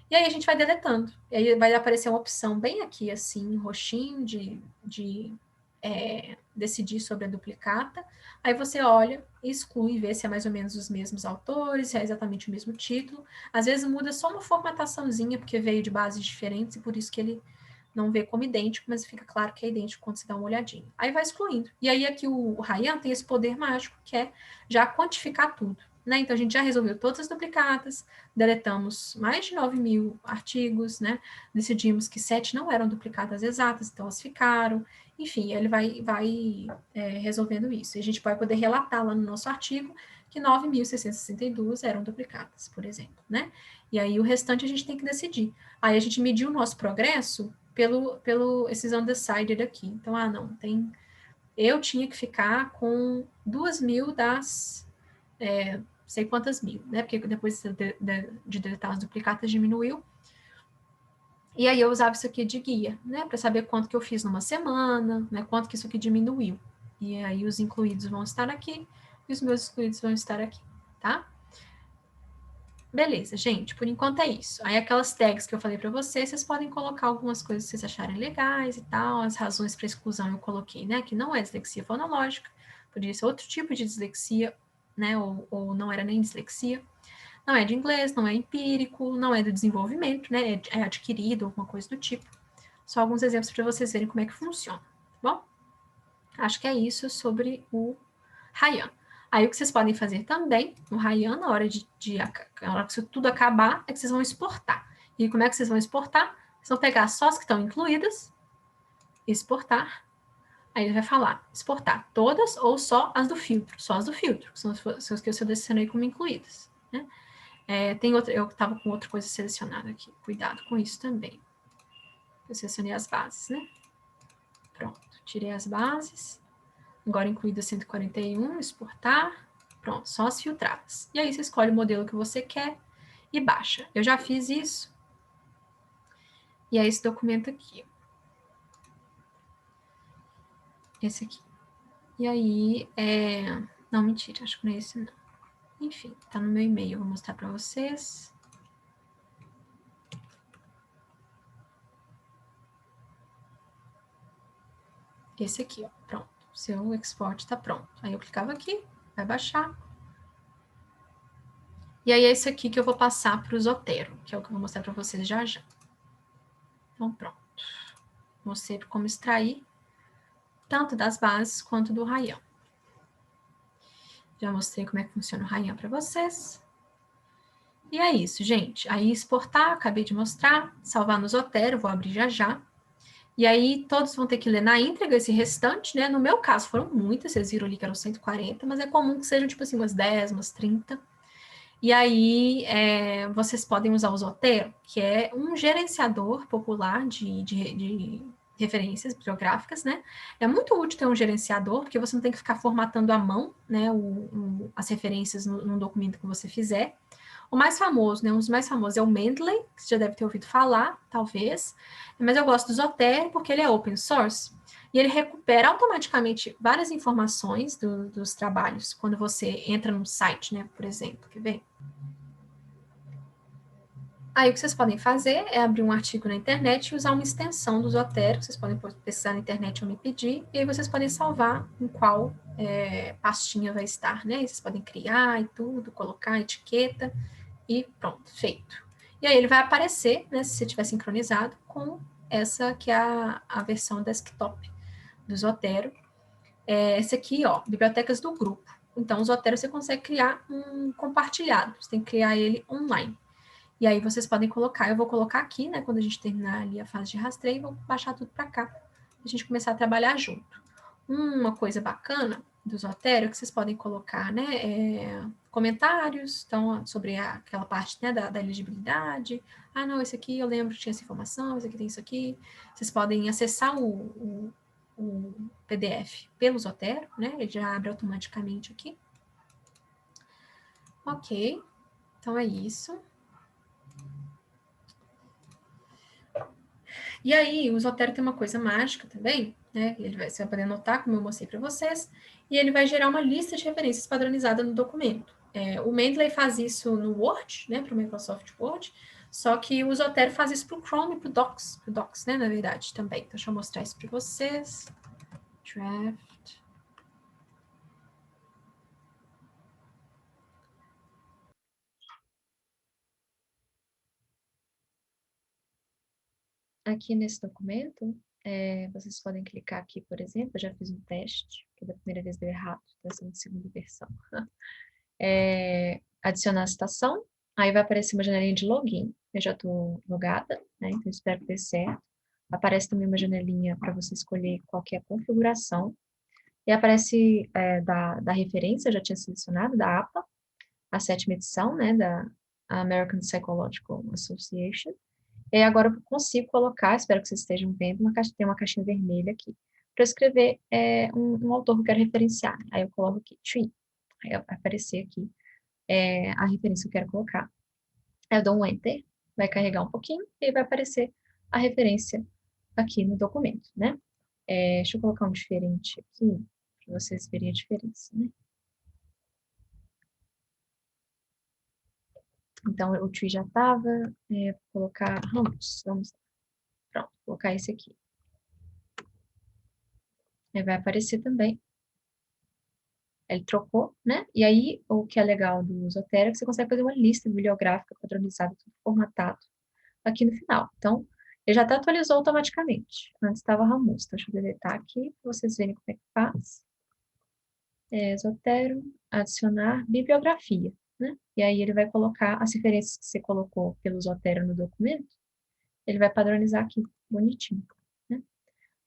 E aí a gente vai deletando. E aí vai aparecer uma opção bem aqui, assim, roxinho, de decidir sobre a duplicata. Aí você olha, exclui, vê se é mais ou menos os mesmos autores, se é exatamente o mesmo título. Às vezes muda só uma formataçãozinha, porque veio de bases diferentes, e por isso que ele não vê como idêntico, mas fica claro que é idêntico quando você dá uma olhadinha. Aí vai excluindo. E aí aqui o Ryan tem esse poder mágico, que é já quantificar tudo. Né? Então, a gente já resolveu todas as duplicatas, deletamos mais de 9 mil artigos, né? Decidimos que 7 não eram duplicatas exatas, então elas ficaram. Enfim, ele vai resolvendo isso. E a gente vai poder relatar lá no nosso artigo que 9.662 eram duplicadas, por exemplo, né? E aí o restante a gente tem que decidir. Aí a gente mediu o nosso progresso pelo esses undecided aqui. Então, não, eu tinha que ficar com 2.000 das sei quantas mil, né? Porque depois de deletar as duplicatas diminuiu. E aí eu usava isso aqui de guia, né? Para saber quanto que eu fiz numa semana, né? Quanto que isso aqui diminuiu. E aí os incluídos vão estar aqui e os meus excluídos vão estar aqui, tá? Beleza, gente, por enquanto é isso. Aí aquelas tags que eu falei para vocês, vocês podem colocar algumas coisas que vocês acharem legais e tal. As razões para exclusão eu coloquei, né? Que não é dislexia fonológica, podia ser outro tipo de dislexia, né? Ou não era nem dislexia. Não é de inglês, não é empírico, não é do desenvolvimento, né? É adquirido, alguma coisa do tipo. Só alguns exemplos para vocês verem como é que funciona, tá bom? Acho que é isso sobre o Ryan. Aí o que vocês podem fazer também no Ryan, na hora na hora que isso tudo acabar, é que vocês vão exportar. E como é que vocês vão exportar? Vocês vão pegar só as que estão incluídas, exportar. Aí ele vai falar, exportar todas ou só as do filtro. Só as do filtro, que são as que eu selecionei como incluídas. Né? Tem outra, eu estava com outra coisa selecionada aqui. Cuidado com isso também. Eu selecionei as bases, né? Pronto, tirei as bases. Agora incluída 141, exportar. Pronto, só as filtradas. E aí você escolhe o modelo que você quer e baixa. Eu já fiz isso. E é esse documento aqui. Esse aqui. E aí, Não, mentira, acho que não é esse não. Enfim, tá no meu e-mail, vou mostrar para vocês. Esse aqui, ó, pronto. Seu export tá pronto. Aí eu clicava aqui, vai baixar. E aí é esse aqui que eu vou passar para o Zotero, que é o que eu vou mostrar para vocês já já. Então, pronto. Mostrei como extrair tanto das bases quanto do Rayão. Já mostrei como é que funciona o Rayão para vocês. E é isso, gente. Aí exportar, acabei de mostrar, salvar no Zotero, vou abrir já já. E aí todos vão ter que ler na íntegra esse restante, né? No meu caso foram muitas, vocês viram ali que eram 140, mas é comum que sejam tipo assim umas 10, umas 30. E aí vocês podem usar o Zotero, que é um gerenciador popular de referências bibliográficas, né? É muito útil ter um gerenciador, porque você não tem que ficar formatando à mão, né, as referências no documento que você fizer. O mais famoso, né, um dos mais famosos é o Mendeley, que você já deve ter ouvido falar, talvez. Mas eu gosto do Zotero porque ele é open source e ele recupera automaticamente várias informações dos trabalhos quando você entra num site, né, por exemplo. Quer ver? Aí o que vocês podem fazer é abrir um artigo na internet e usar uma extensão do Zotero. Vocês podem pesquisar na internet ou me pedir, e aí vocês podem salvar em qual pastinha vai estar, né? E vocês podem criar e tudo, colocar etiqueta e pronto, feito. E aí ele vai aparecer, né, se você tiver sincronizado, com essa que é a versão desktop do Zotero. Esse aqui, ó, bibliotecas do grupo. Então, o Zotero você consegue criar um compartilhado, você tem que criar ele online. E aí vocês podem colocar, eu vou colocar aqui, né, quando a gente terminar ali a fase de rastreio, vou baixar tudo para cá, a gente começar a trabalhar junto. Uma coisa bacana do Zotero que vocês podem colocar, né, comentários, então, sobre aquela parte, né, da elegibilidade. Ah, não, esse aqui eu lembro que tinha essa informação, esse aqui tem isso aqui. Vocês podem acessar o PDF pelo Zotero, né, ele já abre automaticamente aqui. Ok, então é isso. E aí, o Zotero tem uma coisa mágica também, né? Você vai poder anotar, como eu mostrei para vocês, e ele vai gerar uma lista de referências padronizada no documento. O Mendeley faz isso no Word, né, para o Microsoft Word, só que o Zotero faz isso para o Chrome e para o Docs, né, na verdade, também. Então, deixa eu mostrar isso para vocês. Draft. Aqui nesse documento, vocês podem clicar aqui, por exemplo, eu já fiz um teste, que da primeira vez deu errado, então essa é a segunda versão. Adicionar a citação, aí vai aparecer uma janelinha de login, eu já estou logada, né, então espero que dê certo. Aparece também uma janelinha para você escolher qual que é a configuração, e aparece da referência, eu já tinha selecionado, da APA, a sétima edição, né, da American Psychological Association. E aí agora eu consigo colocar, espero que vocês estejam vendo, tem uma caixinha vermelha aqui, para escrever um autor que eu quero referenciar. Aí eu coloco aqui, tree, aí vai aparecer aqui a referência que eu quero colocar. Aí eu dou um Enter, vai carregar um pouquinho, e aí vai aparecer a referência aqui no documento, né? Deixa eu colocar um diferente aqui, para vocês verem a diferença, né? Então, o tree já estava, vou colocar Ramos, vamos lá. Pronto, vou colocar esse aqui. Aí vai aparecer também. Ele trocou, né? E aí, o que é legal do Zotero é que você consegue fazer uma lista bibliográfica padronizada, tudo formatado, aqui no final. Então, ele já até atualizou automaticamente. Antes estava Ramos. Então, deixa eu deletar aqui, para vocês verem como é que faz. Zotero, adicionar bibliografia, né? E aí ele vai colocar as referências que você colocou pelo Zotero no documento, ele vai padronizar aqui, bonitinho, né?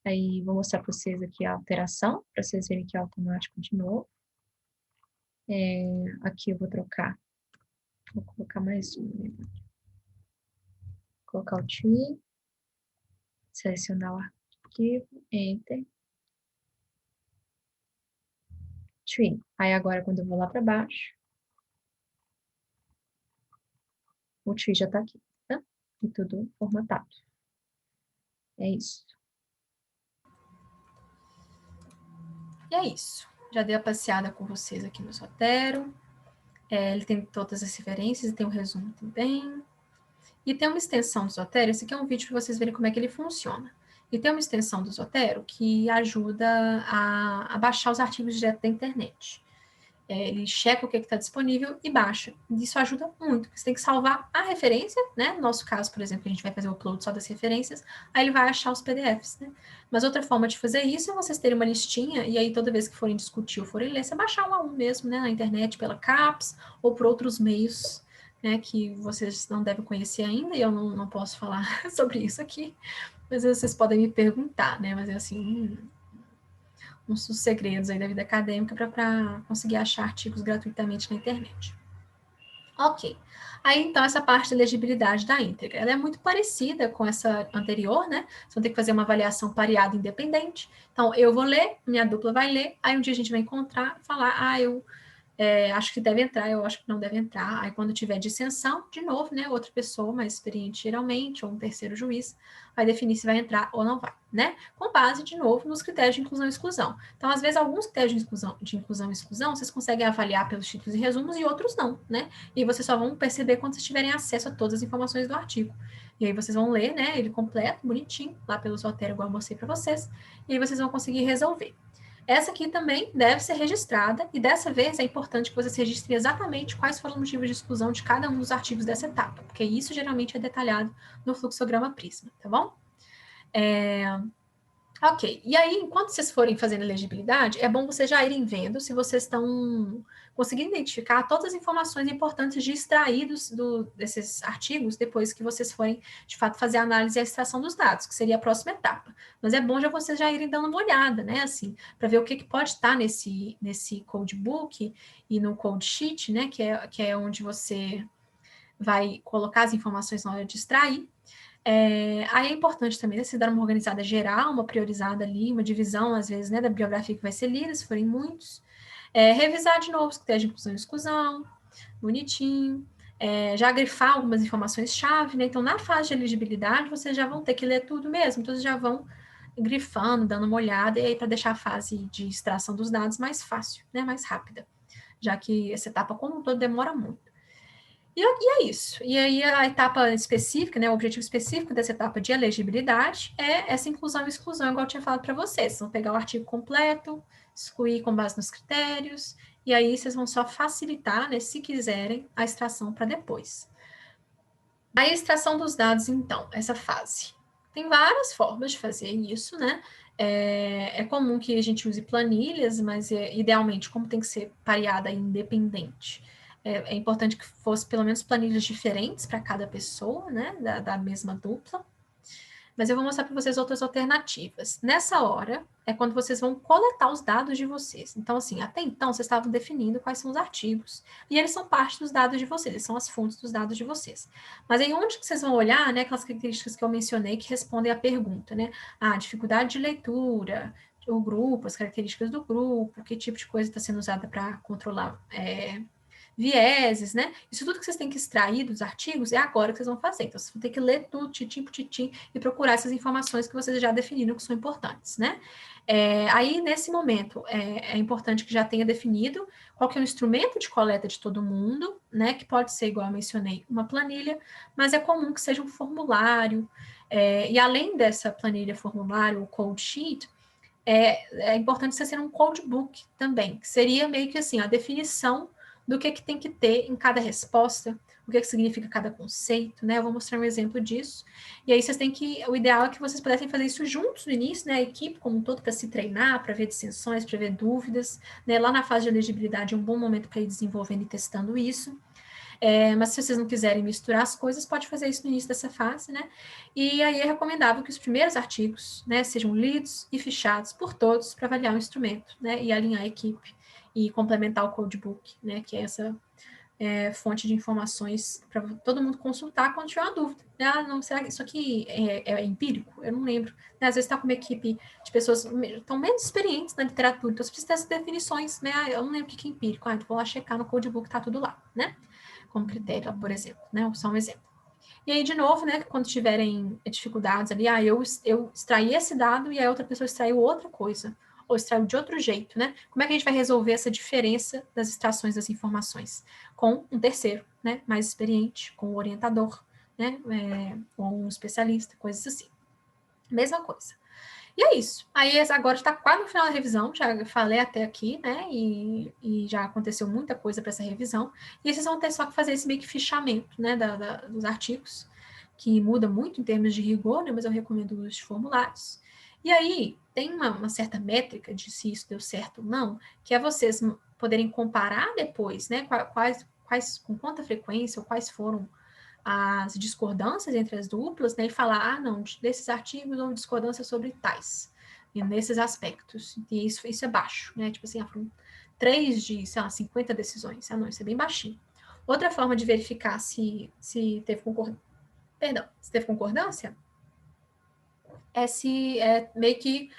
Aí, vou mostrar para vocês aqui a alteração, para vocês verem que é automático de novo. Aqui eu vou trocar, vou colocar mais um, né? Colocar o tree, selecionar o arquivo, Enter, tree. Aí agora, quando eu vou lá para baixo, o tree já está aqui, tá? E tudo formatado. É isso. E é isso. Já dei a passeada com vocês aqui no Zotero. Ele tem todas as referências e tem um resumo também. E tem uma extensão do Zotero, esse aqui é um vídeo para vocês verem como é que ele funciona. E tem uma extensão do Zotero que ajuda a baixar os artigos direto da internet. Ele checa o que está disponível e baixa. Isso ajuda muito, porque você tem que salvar a referência, né? No nosso caso, por exemplo, que a gente vai fazer o upload só das referências, aí ele vai achar os PDFs, né? Mas outra forma de fazer isso é vocês terem uma listinha, e aí toda vez que forem discutir ou forem ler, você baixar um a um mesmo, né? Na internet, pela CAPES, ou por outros meios, né? Que vocês não devem conhecer ainda, e eu não posso falar sobre isso aqui, mas vocês podem me perguntar, né? Mas é assim, uns dos segredos aí da vida acadêmica para conseguir achar artigos gratuitamente na internet. Ok. Aí, então, essa parte da legibilidade da íntegra, ela é muito parecida com essa anterior, né? Vocês vão ter que fazer uma avaliação pareada independente. Então, eu vou ler, minha dupla vai ler, aí um dia a gente vai encontrar, falar, eu acho que deve entrar, eu acho que não deve entrar. Aí, quando tiver dissensão, de novo, né? Outra pessoa mais experiente, geralmente, ou um terceiro juiz, vai definir se vai entrar ou não vai, né? Com base, de novo, nos critérios de inclusão e exclusão. Então, às vezes, alguns critérios de inclusão e exclusão, vocês conseguem avaliar pelos títulos e resumos e outros não, né? E vocês só vão perceber quando vocês tiverem acesso a todas as informações do artigo. E aí vocês vão ler, né? Ele completo, bonitinho, lá pelo Zotero, igual eu mostrei para vocês. E aí vocês vão conseguir resolver. Essa aqui também deve ser registrada, e dessa vez é importante que vocês registrem exatamente quais foram os motivos de exclusão de cada um dos artigos dessa etapa, porque isso geralmente é detalhado no fluxograma Prisma, tá bom? Ok, e aí, enquanto vocês forem fazendo a legibilidade, é bom vocês já irem vendo se vocês estão conseguindo identificar todas as informações importantes de extrair desses artigos depois que vocês forem, de fato, fazer a análise e a extração dos dados, que seria a próxima etapa. Mas é bom já vocês já irem dando uma olhada, né, assim, para ver o que pode estar nesse codebook e no code sheet, né, que é onde você vai colocar as informações na hora de extrair. Aí é importante também, né, se dar uma organizada geral, uma priorizada ali, uma divisão, às vezes, né, da bibliografia que vai ser lida, se forem muitos. Revisar de novo os critérios de inclusão e exclusão, bonitinho. Já grifar algumas informações-chave, né? Então, na fase de elegibilidade, vocês já vão ter que ler tudo mesmo, então vocês já vão grifando, dando uma olhada, e aí para deixar a fase de extração dos dados mais fácil, né, mais rápida, já que essa etapa como um todo demora muito. E é isso. E aí a etapa específica, né, o objetivo específico dessa etapa de elegibilidade é essa inclusão e exclusão, igual eu tinha falado para vocês. Vocês vão pegar o artigo completo, excluir com base nos critérios, e aí vocês vão só facilitar, né, se quiserem, a extração para depois. A extração dos dados, então, essa fase. Tem várias formas de fazer isso, né? É comum que a gente use planilhas, mas idealmente, como tem que ser pareada e independente, é importante que fosse pelo menos planilhas diferentes para cada pessoa, né? Da mesma dupla. Mas eu vou mostrar para vocês outras alternativas. Nessa hora, é quando vocês vão coletar os dados de vocês. Então, assim, até então, vocês estavam definindo quais são os artigos, e eles são parte dos dados de vocês, eles são as fontes dos dados de vocês. Mas aí, onde que vocês vão olhar, né, aquelas características que eu mencionei que respondem à pergunta, né? A dificuldade de leitura, o grupo, as características do grupo, que tipo de coisa está sendo usada para controlar vieses, né? Isso tudo que vocês têm que extrair dos artigos é agora que vocês vão fazer. Então, vocês vão ter que ler tudo, titim por titim, e procurar essas informações que vocês já definiram que são importantes, né? Aí, nesse momento, é importante que já tenha definido qual que é o instrumento de coleta de todo mundo, né? Que pode ser, igual eu mencionei, uma planilha, mas é comum que seja um formulário. E além dessa planilha, formulário, o code sheet, é importante você ser um codebook também, que seria meio que assim, a definição do que tem que ter em cada resposta, o que significa cada conceito, né? Eu vou mostrar um exemplo disso. E aí vocês têm que, o ideal é que vocês pudessem fazer isso juntos no início, né? A equipe como um todo para se treinar, para ver dissensões, para ver dúvidas, né? Lá na fase de elegibilidade é um bom momento para ir desenvolvendo e testando isso. Mas se vocês não quiserem misturar as coisas, pode fazer isso no início dessa fase, né? E aí é recomendável que os primeiros artigos, né, sejam lidos e fichados por todos para avaliar o instrumento, né? E alinhar a equipe e complementar o codebook, né? Que é essa fonte de informações para todo mundo consultar quando tiver uma dúvida. Não, será que isso aqui é empírico? Eu não lembro. Né? Às vezes está com uma equipe de pessoas que estão menos experientes na literatura, então você precisa dessas definições, né? Eu não lembro o que é empírico. Então vou lá checar no codebook, tá tudo lá, né? Como critério, por exemplo, né? Só um exemplo. E aí, de novo, né, quando tiverem dificuldades ali, eu extraí esse dado e a outra pessoa extraiu outra coisa. ou extraiu de outro jeito, né? Como é que a gente vai resolver essa diferença das extrações das informações? Com um terceiro, né? Mais experiente, com o orientador, né? Com um especialista, coisas assim. Mesma coisa. E é isso. Aí agora está quase no final da revisão, já falei até aqui, né? E já aconteceu muita coisa para essa revisão. E vocês vão ter só que fazer esse meio que fichamento, né? Dos artigos, que muda muito em termos de rigor, né? Mas eu recomendo os formulários. E aí tem uma certa métrica de se isso deu certo ou não, que é vocês poderem comparar depois, né? Com quanta frequência ou quais foram as discordâncias entre as duplas, né, e falar, não, desses artigos houve discordância sobre tais, e nesses aspectos, e isso é baixo, né, tipo assim, foram 3 de, sei lá, 50 decisões, não, isso é bem baixinho. Outra forma de verificar se teve concordância, é meio que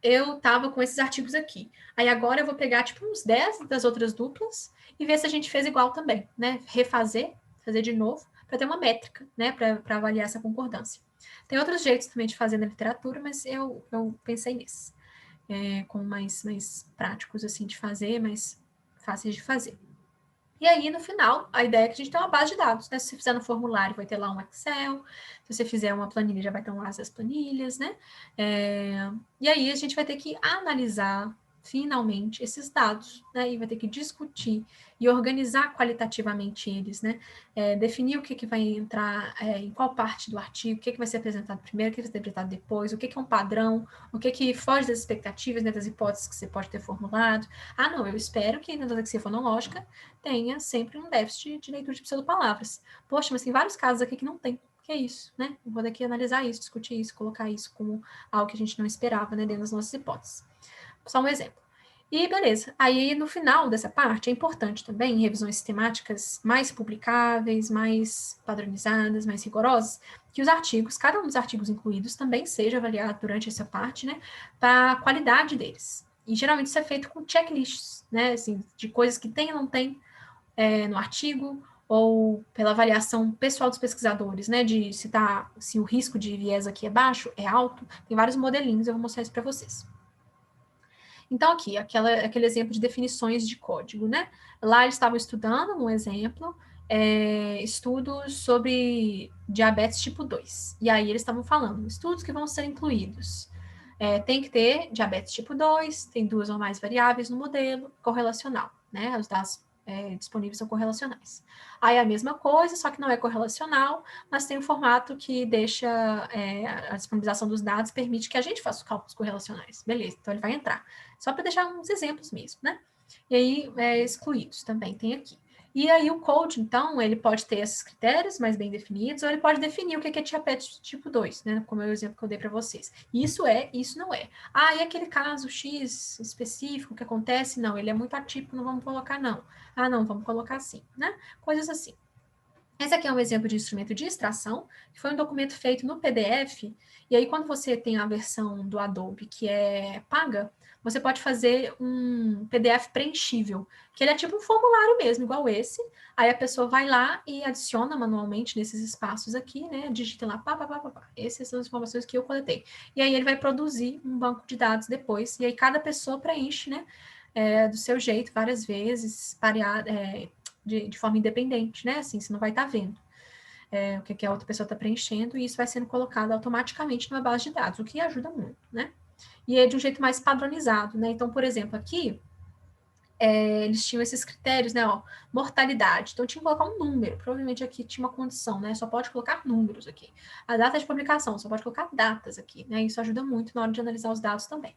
eu tava com esses artigos aqui. Aí agora eu vou pegar, tipo, uns 10 das outras duplas e ver se a gente fez igual também, né? Fazer de novo, para ter uma métrica, né? Para avaliar essa concordância. Tem outros jeitos também de fazer na literatura, mas eu pensei nisso. Com mais práticos, assim, de fazer, mais fáceis de fazer. E aí, no final, a ideia é que a gente tem uma base de dados, né? Se você fizer no formulário, vai ter lá um Excel. Se você fizer uma planilha, já vai ter lá as planilhas, né? E aí, a gente vai ter que analisar, finalmente, esses dados, né? E vai ter que discutir e organizar qualitativamente eles, né? Definir o que vai entrar em qual parte do artigo, o que vai ser apresentado primeiro, o que vai ser apresentado depois, o que é um padrão, o que foge das expectativas, né? Das hipóteses que você pode ter formulado. Não, eu espero que na dislexia fonológica tenha sempre um déficit de leitura de pseudopalavras. Poxa, mas tem vários casos aqui que não tem. Que é isso, né? Vou daqui analisar isso, discutir isso, colocar isso como algo que a gente não esperava, né, dentro das nossas hipóteses. Só um exemplo. E beleza. Aí, no final dessa parte, é importante também, em revisões sistemáticas mais publicáveis, mais padronizadas, mais rigorosas, que os artigos, cada um dos artigos incluídos, também seja avaliado durante essa parte, né, para a qualidade deles. E geralmente isso é feito com checklists, né, assim, de coisas que tem ou não tem no artigo, ou pela avaliação pessoal dos pesquisadores, né, de se o risco de viés aqui é baixo, é alto, tem vários modelinhos, eu vou mostrar isso para vocês. Então, aqui, aquele exemplo de definições de código, né? Lá eles estavam estudando, um exemplo, estudos sobre diabetes tipo 2. E aí eles estavam falando, estudos que vão ser incluídos. Tem que ter diabetes tipo 2, tem 2 ou mais variáveis no modelo, correlacional, né? Os dados disponíveis são correlacionais. Aí a mesma coisa, só que não é correlacional, mas tem um formato que deixa a disponibilização dos dados, permite que a gente faça os cálculos correlacionais. Beleza, então ele vai entrar. Só para deixar uns exemplos mesmo, né? E aí, excluídos também tem aqui. E aí o code, então, ele pode ter esses critérios mais bem definidos, ou ele pode definir o que é diabetes tipo 2, né? Como é o exemplo que eu dei para vocês. Isso isso não é. E aquele caso X específico que acontece? Não, ele é muito atípico, não vamos colocar, não. Não, vamos colocar sim, né? Coisas assim. Esse aqui é um exemplo de instrumento de extração, que foi um documento feito no PDF, e aí quando você tem a versão do Adobe que é paga, você pode fazer um PDF preenchível, que ele é tipo um formulário mesmo, igual esse, aí a pessoa vai lá e adiciona manualmente nesses espaços aqui, né, digita lá, pá. Essas são as informações que eu coletei. E aí ele vai produzir um banco de dados depois, e aí cada pessoa preenche, né, do seu jeito, várias vezes, de forma independente, né? Assim, você não vai estar vendo o que a outra pessoa está preenchendo, e isso vai sendo colocado automaticamente numa base de dados, o que ajuda muito, né? E é de um jeito mais padronizado, né? Então, por exemplo, aqui eles tinham esses critérios, né? Mortalidade. Então, tinha que colocar um número. Provavelmente aqui tinha uma condição, né? Só pode colocar números aqui. A data de publicação, só pode colocar datas aqui, né? Isso ajuda muito na hora de analisar os dados também.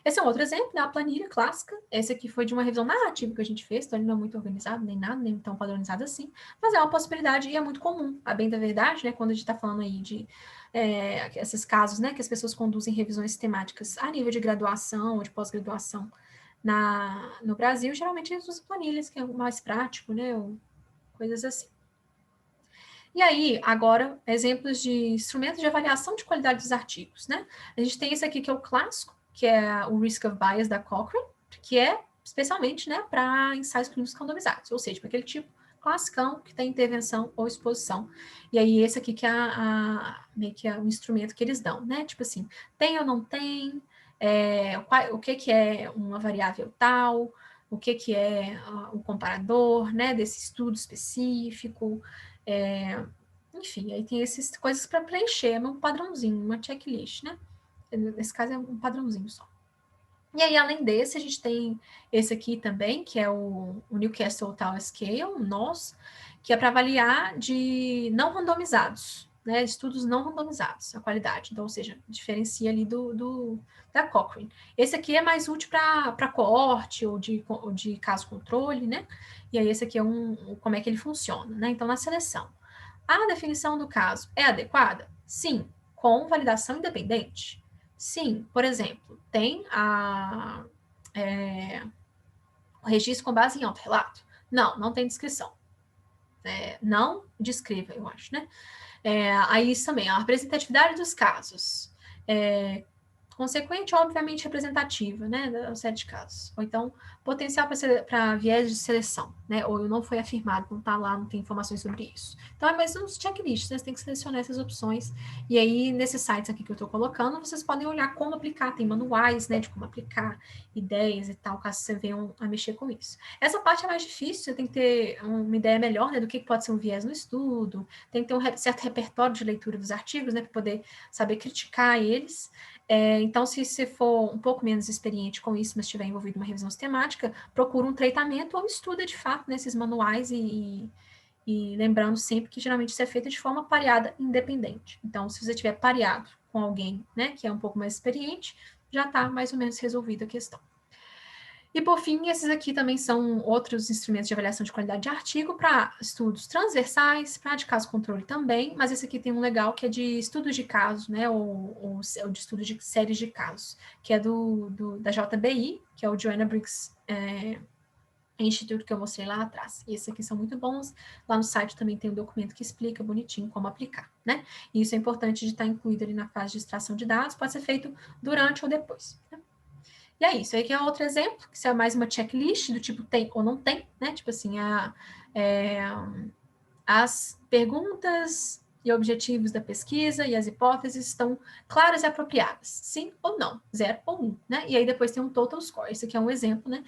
Esse é um outro exemplo, né? A planilha clássica. Esse aqui foi de uma revisão narrativa que a gente fez, então ele não é muito organizado, nem nada, nem tão padronizado assim, mas é uma possibilidade e é muito comum, a bem da verdade, né? Quando a gente está falando aí de esses casos, né? Que as pessoas conduzem revisões sistemáticas a nível de graduação ou de pós-graduação no Brasil, geralmente eles usam planilhas, que é o mais prático, né? Ou coisas assim. E aí, agora, exemplos de instrumentos de avaliação de qualidade dos artigos, né? A gente tem esse aqui que é o clássico, que é o Risk of Bias da Cochrane, que é especialmente, né, para ensaios clínicos randomizados, ou seja, para aquele tipo classicão que tem intervenção ou exposição. E aí, esse aqui que é meio que é o instrumento que eles dão, né? Tipo assim, tem ou não tem, o que é uma variável tal, o que é o comparador, né, desse estudo específico, enfim, aí tem essas coisas para preencher, é um padrãozinho, uma checklist, né? Nesse caso é um padrãozinho só. E aí, além desse, a gente tem esse aqui também, que é o Newcastle Tower Scale, o NOS, que é para avaliar de não randomizados, né? Estudos não randomizados, a qualidade. Então, ou seja, diferencia ali da Cochrane. Esse aqui é mais útil para coorte ou de caso controle, né? E aí, esse aqui é como é que ele funciona, né? Então, na seleção. A definição do caso é adequada? Sim, com validação independente. Sim, por exemplo, tem o registro com base em auto-relato? Não, não tem descrição. Não descreva, eu acho, né? Aí isso também, a representatividade dos casos. Consequente, obviamente, representativa, né, da série de casos. Ou então, potencial para viés de seleção, né, ou não foi afirmado, não está lá, não tem informações sobre isso. Então, é mais uns checklists, né, você tem que selecionar essas opções, e aí, nesses sites aqui que eu estou colocando, vocês podem olhar como aplicar, tem manuais, né, de como aplicar, ideias e tal, caso você venham a mexer com isso. Essa parte é mais difícil, você tem que ter uma ideia melhor, né, do que pode ser um viés no estudo, tem que ter um certo repertório de leitura dos artigos, né, para poder saber criticar eles. Então, se você for um pouco menos experiente com isso, mas estiver envolvido em uma revisão sistemática, procura um tratamento ou estuda de fato nesses manuais e lembrando sempre que geralmente isso é feito de forma pareada independente. Então, se você tiver pareado com alguém, né, que é um pouco mais experiente, já está mais ou menos resolvida a questão. E, por fim, esses aqui também são outros instrumentos de avaliação de qualidade de artigo para estudos transversais, para de caso controle também, mas esse aqui tem um legal que é de estudos de casos, né, ou de estudos de séries de casos, que é da JBI, que é o Joanna Briggs Institute, que eu mostrei lá atrás. E esses aqui são muito bons. Lá no site também tem um documento que explica bonitinho como aplicar, né? E isso é importante de estar incluído ali na fase de extração de dados, pode ser feito durante ou depois, né? E é isso. Aí aqui é outro exemplo, que isso é mais uma checklist do tipo tem ou não tem, né? Tipo assim, as perguntas e objetivos da pesquisa e as hipóteses estão claras e apropriadas, sim ou não, 0 ou 1, né? E aí depois tem um total score. Esse aqui é um exemplo, né,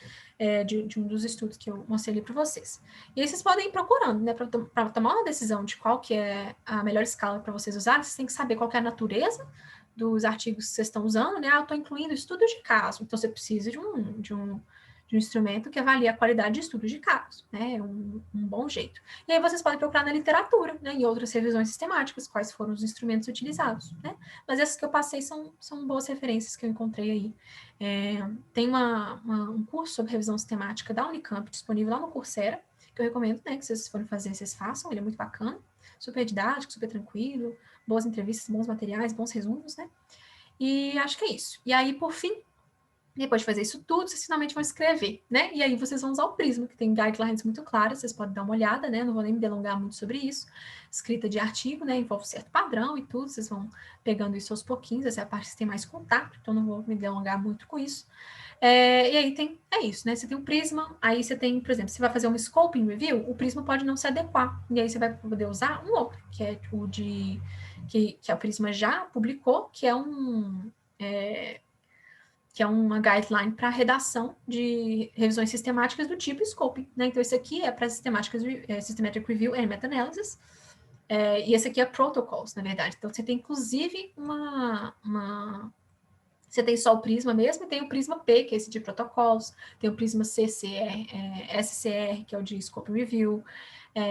de um dos estudos que eu mostrei ali para vocês. E aí vocês podem ir procurando, né, para tomar uma decisão de qual que é a melhor escala para vocês usarem, vocês têm que saber qual que é a natureza dos artigos que vocês estão usando, né? Eu estou incluindo estudos de caso, então você precisa de um instrumento que avalie a qualidade de estudos de caso, né? Um bom jeito. E aí vocês podem procurar na literatura, né? Em outras revisões sistemáticas, quais foram os instrumentos utilizados, né? Mas essas que eu passei são boas referências que eu encontrei aí. Tem um curso sobre revisão sistemática da Unicamp disponível lá no Coursera, que eu recomendo, né? Que vocês forem fazer, vocês façam, ele é muito bacana, super didático, super tranquilo, boas entrevistas, bons materiais, bons resumos, né? E acho que é isso. E aí, por fim, depois de fazer isso tudo, vocês finalmente vão escrever, né? E aí vocês vão usar o Prisma, que tem guidelines muito claras, vocês podem dar uma olhada, né? Não vou nem me delongar muito sobre isso. Escrita de artigo, né? Envolve certo padrão e tudo, vocês vão pegando isso aos pouquinhos, essa é a parte que você tem mais contato, então não vou me delongar muito com isso. E aí é isso, né? Você tem o Prisma, aí você tem, por exemplo, você vai fazer uma Scoping Review, o Prisma pode não se adequar, e aí você vai poder usar um outro, que é o que a Prisma já publicou, que é uma guideline para redação de revisões sistemáticas do tipo scoping, né? Então, esse aqui é para Systematic Review and Meta-Analysis, e esse aqui é Protocols, na verdade. Então, você tem, inclusive, você tem só o Prisma mesmo, e tem o Prisma P, que é esse de protocolos, tem o Prisma CCR, SCR, que é o de Scope Review,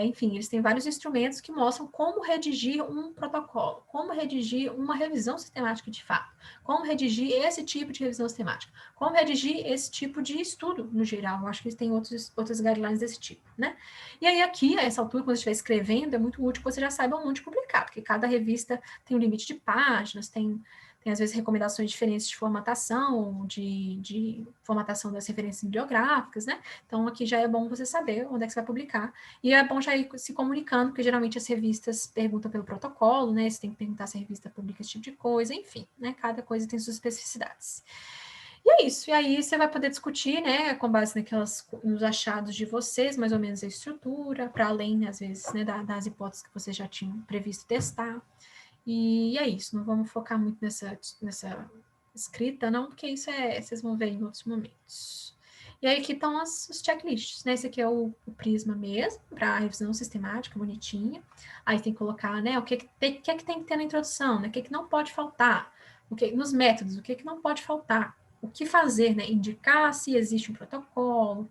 enfim, eles têm vários instrumentos que mostram como redigir um protocolo, como redigir uma revisão sistemática de fato, como redigir esse tipo de revisão sistemática, como redigir esse tipo de estudo no geral. Eu acho que eles têm outras guidelines desse tipo, né? E aí aqui, a essa altura, quando você estiver escrevendo, é muito útil que você já saiba onde publicar, porque cada revista tem um limite de páginas, tem às vezes recomendações diferentes de formatação, de formatação das referências bibliográficas, né? Então aqui já é bom você saber onde é que você vai publicar. E é bom já ir se comunicando, porque geralmente as revistas perguntam pelo protocolo, né? Você tem que perguntar se a revista publica esse tipo de coisa, enfim, né? Cada coisa tem suas especificidades. E é isso. E aí você vai poder discutir, né, com base nos achados de vocês, mais ou menos a estrutura, para além, às vezes, né, das hipóteses que vocês já tinham previsto testar. E é isso, não vamos focar muito nessa escrita, não, porque isso vocês vão ver em outros momentos. E aí aqui estão os checklists, né? Esse aqui é o Prisma mesmo, para revisão sistemática, bonitinha. Aí tem que colocar, né, o que tem que ter na introdução, né? O que não pode faltar, nos métodos, o que não pode faltar, o que fazer, né? Indicar se existe um protocolo,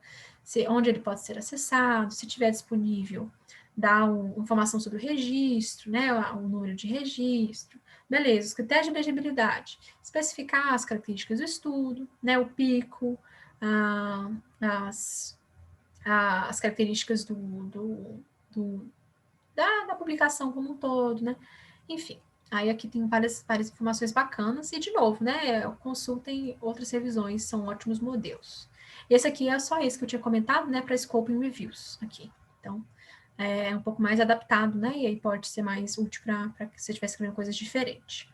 onde ele pode ser acessado, se tiver disponível, dar informação sobre o registro, né? O número de registro. Beleza, os critérios de elegibilidade, especificar as características do estudo, né? O pico, as características da publicação como um todo, né? Enfim, aí aqui tem várias informações bacanas, e de novo, né? Consultem outras revisões, são ótimos modelos. Esse aqui é só esse que eu tinha comentado, né? Para Scoping Reviews aqui. Então, é um pouco mais adaptado, né? E aí pode ser mais útil para que você estivesse escrevendo coisas diferentes.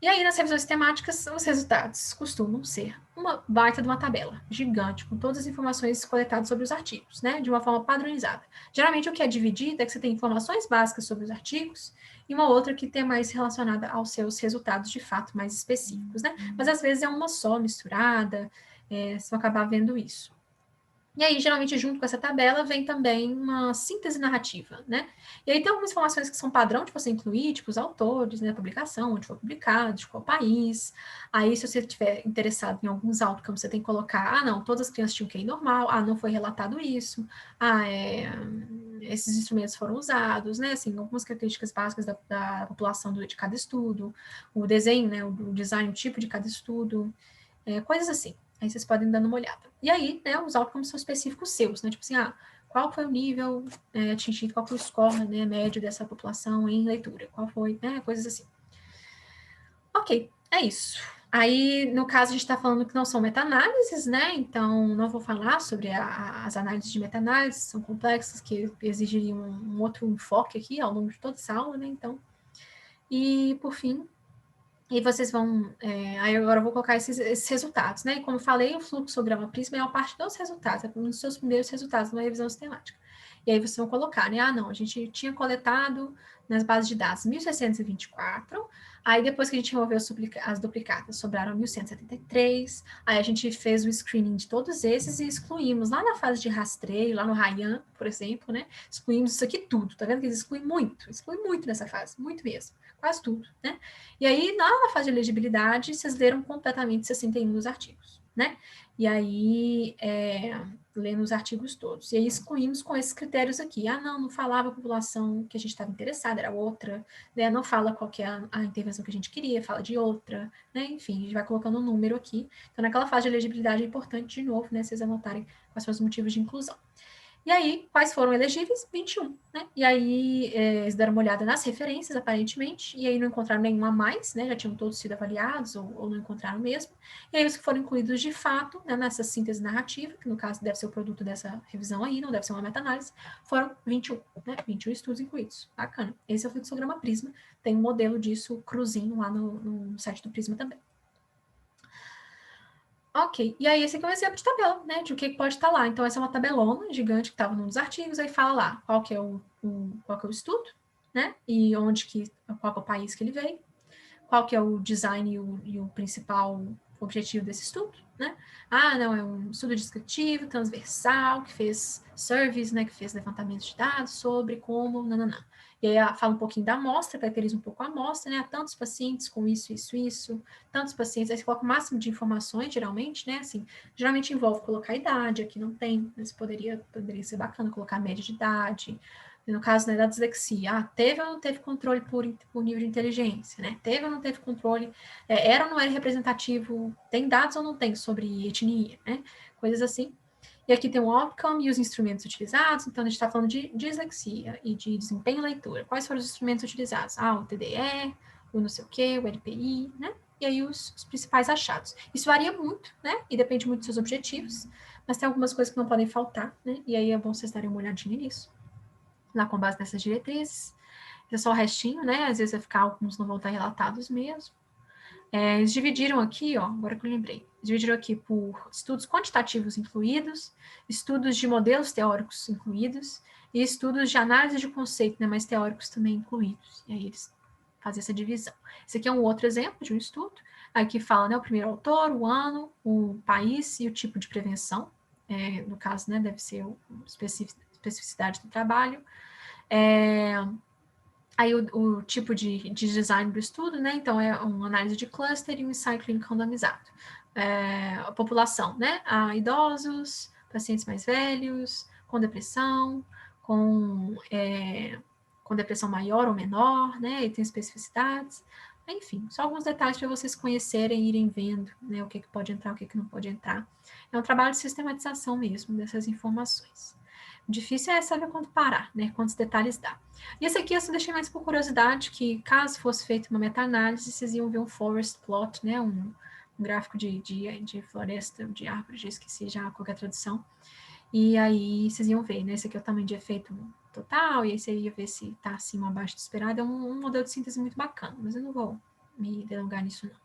E aí, nas revisões temáticas, os resultados costumam ser uma baita de uma tabela gigante, com todas as informações coletadas sobre os artigos, né, de uma forma padronizada. Geralmente, o que é dividido é que você tem informações básicas sobre os artigos e uma outra que tem mais relacionada aos seus resultados de fato mais específicos, né? Mas às vezes é uma só misturada, você vai acabar vendo isso. E aí, geralmente, junto com essa tabela, vem também uma síntese narrativa, né? E aí tem algumas informações que são padrão de você incluir, tipo os autores, né, a publicação, onde foi publicado, de qual país. Aí, se você estiver interessado em alguns outcomes, você tem que colocar, não, todas as crianças tinham QI normal, não foi relatado isso, esses instrumentos foram usados, né, assim, algumas características básicas da população de cada estudo, o desenho, né, o design, o tipo de cada estudo, coisas assim. Aí vocês podem dar uma olhada. E aí, né, os outcomes são específicos seus, né? Tipo assim, qual foi o nível atingido, qual foi o score, né, médio dessa população em leitura, qual foi, né, coisas assim. Ok, é isso. Aí, no caso, a gente está falando que não são meta-análises, né? Então, não vou falar sobre as análises de meta-análise, são complexas, que exigiriam um outro enfoque aqui ao longo de toda essa aula, né? Então, e por fim, e vocês vão. Aí agora eu vou colocar esses resultados, né? E como eu falei, o fluxograma Prisma é uma parte dos resultados, é um dos seus primeiros resultados numa revisão sistemática. E aí vocês vão colocar, né? Não, a gente tinha coletado nas bases de dados 1.624, aí depois que a gente removeu as duplicadas, sobraram 1.173, aí a gente fez o screening de todos esses e excluímos lá na fase de rastreio, lá no Ryan, por exemplo, né? Excluímos isso aqui tudo, tá vendo que eles excluem muito nessa fase, muito mesmo, quase tudo, né? E aí, na fase de elegibilidade, vocês leram completamente 61 dos artigos, né? E aí, lendo os artigos todos. E aí, excluímos com esses critérios aqui. Não falava a população que a gente estava interessada, era outra, né? Não fala qual que é a intervenção que a gente queria, fala de outra, né? Enfim, a gente vai colocando um número aqui. Então, naquela fase de elegibilidade é importante, de novo, né? Vocês anotarem quais são os motivos de inclusão. E aí, quais foram elegíveis? 21, né? E aí, eles deram uma olhada nas referências, aparentemente, e aí não encontraram nenhuma a mais, né? Já tinham todos sido avaliados, ou não encontraram mesmo. E aí, os que foram incluídos de fato, né, nessa síntese narrativa, que no caso deve ser o produto dessa revisão aí, não deve ser uma meta-análise, foram 21, né? 21 estudos incluídos. Bacana. Esse é o fluxograma Prisma. Tem um modelo disso cruzinho lá no site do Prisma também. Ok, e aí esse aqui é um exemplo de tabela, né, de o que pode estar lá. Então, essa é uma tabelona gigante que estava num dos artigos, aí fala lá qual que é o estudo, né, e qual que é o país que ele veio, qual que é o design e o principal objetivo desse estudo, né? Não, é um estudo descritivo, transversal, que fez surveys, né, que fez levantamento de dados sobre como, nananã. E aí fala um pouquinho da amostra, caracteriza um pouco a amostra, né? Tantos pacientes com isso, tantos pacientes, aí você coloca o máximo de informações, geralmente, né? Assim, geralmente envolve colocar a idade, aqui não tem, mas poderia ser bacana colocar a média de idade. No caso, né, da dislexia, teve ou não teve controle por nível de inteligência, né? Teve ou não teve controle, era ou não era representativo, tem dados ou não tem sobre etnia, né? Coisas assim. E aqui tem o outcome e os instrumentos utilizados. Então, a gente está falando de dislexia e de desempenho em leitura. Quais foram os instrumentos utilizados? O TDE, o não sei o quê, o LPI, né? E aí os principais achados. Isso varia muito, né? E depende muito dos seus objetivos, mas tem algumas coisas que não podem faltar, né? E aí é bom vocês darem uma olhadinha nisso, lá com base nessas diretrizes. É só o restinho, né? Às vezes vai ficar, alguns não vão estar relatados mesmo. Eles dividiram aqui, agora que eu lembrei, dividiram aqui por estudos quantitativos incluídos, estudos de modelos teóricos incluídos e estudos de análise de conceito, né, mas teóricos também incluídos. E aí eles fazem essa divisão. Esse aqui é um outro exemplo de um estudo. Aqui fala, né, o primeiro autor, o ano, o país e o tipo de prevenção. No caso, né, deve ser especificidade do trabalho. Aí o tipo de design do estudo, né? Então, é uma análise de cluster e um ensaio clínico randomizado. A população, né? Idosos, pacientes mais velhos, com depressão, com depressão maior ou menor, né? E tem especificidades. Enfim, só alguns detalhes para vocês conhecerem e irem vendo, né? O que pode entrar, o que não pode entrar. É um trabalho de sistematização mesmo dessas informações. O difícil é saber quando parar, né? Quantos detalhes dá. E esse aqui eu só deixei mais por curiosidade, que caso fosse feita uma meta-análise, vocês iam ver um forest plot, né? Um gráfico de floresta, de árvore, já esqueci já qual é a tradução. E aí vocês iam ver, né? Esse aqui é o tamanho de efeito total, e aí você ia ver se está acima ou abaixo do esperado. É um modelo de síntese muito bacana, mas eu não vou me delongar nisso, não.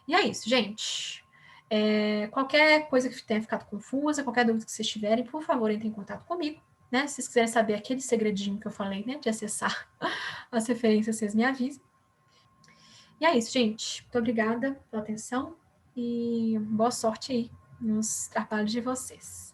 E é isso, gente. Qualquer coisa que tenha ficado confusa, qualquer dúvida que vocês tiverem, por favor, entrem em contato comigo. Né? Se vocês quiserem saber aquele segredinho que eu falei, né, de acessar as referências, vocês me avisem. E é isso, gente. Muito obrigada pela atenção e boa sorte aí nos trabalhos de vocês.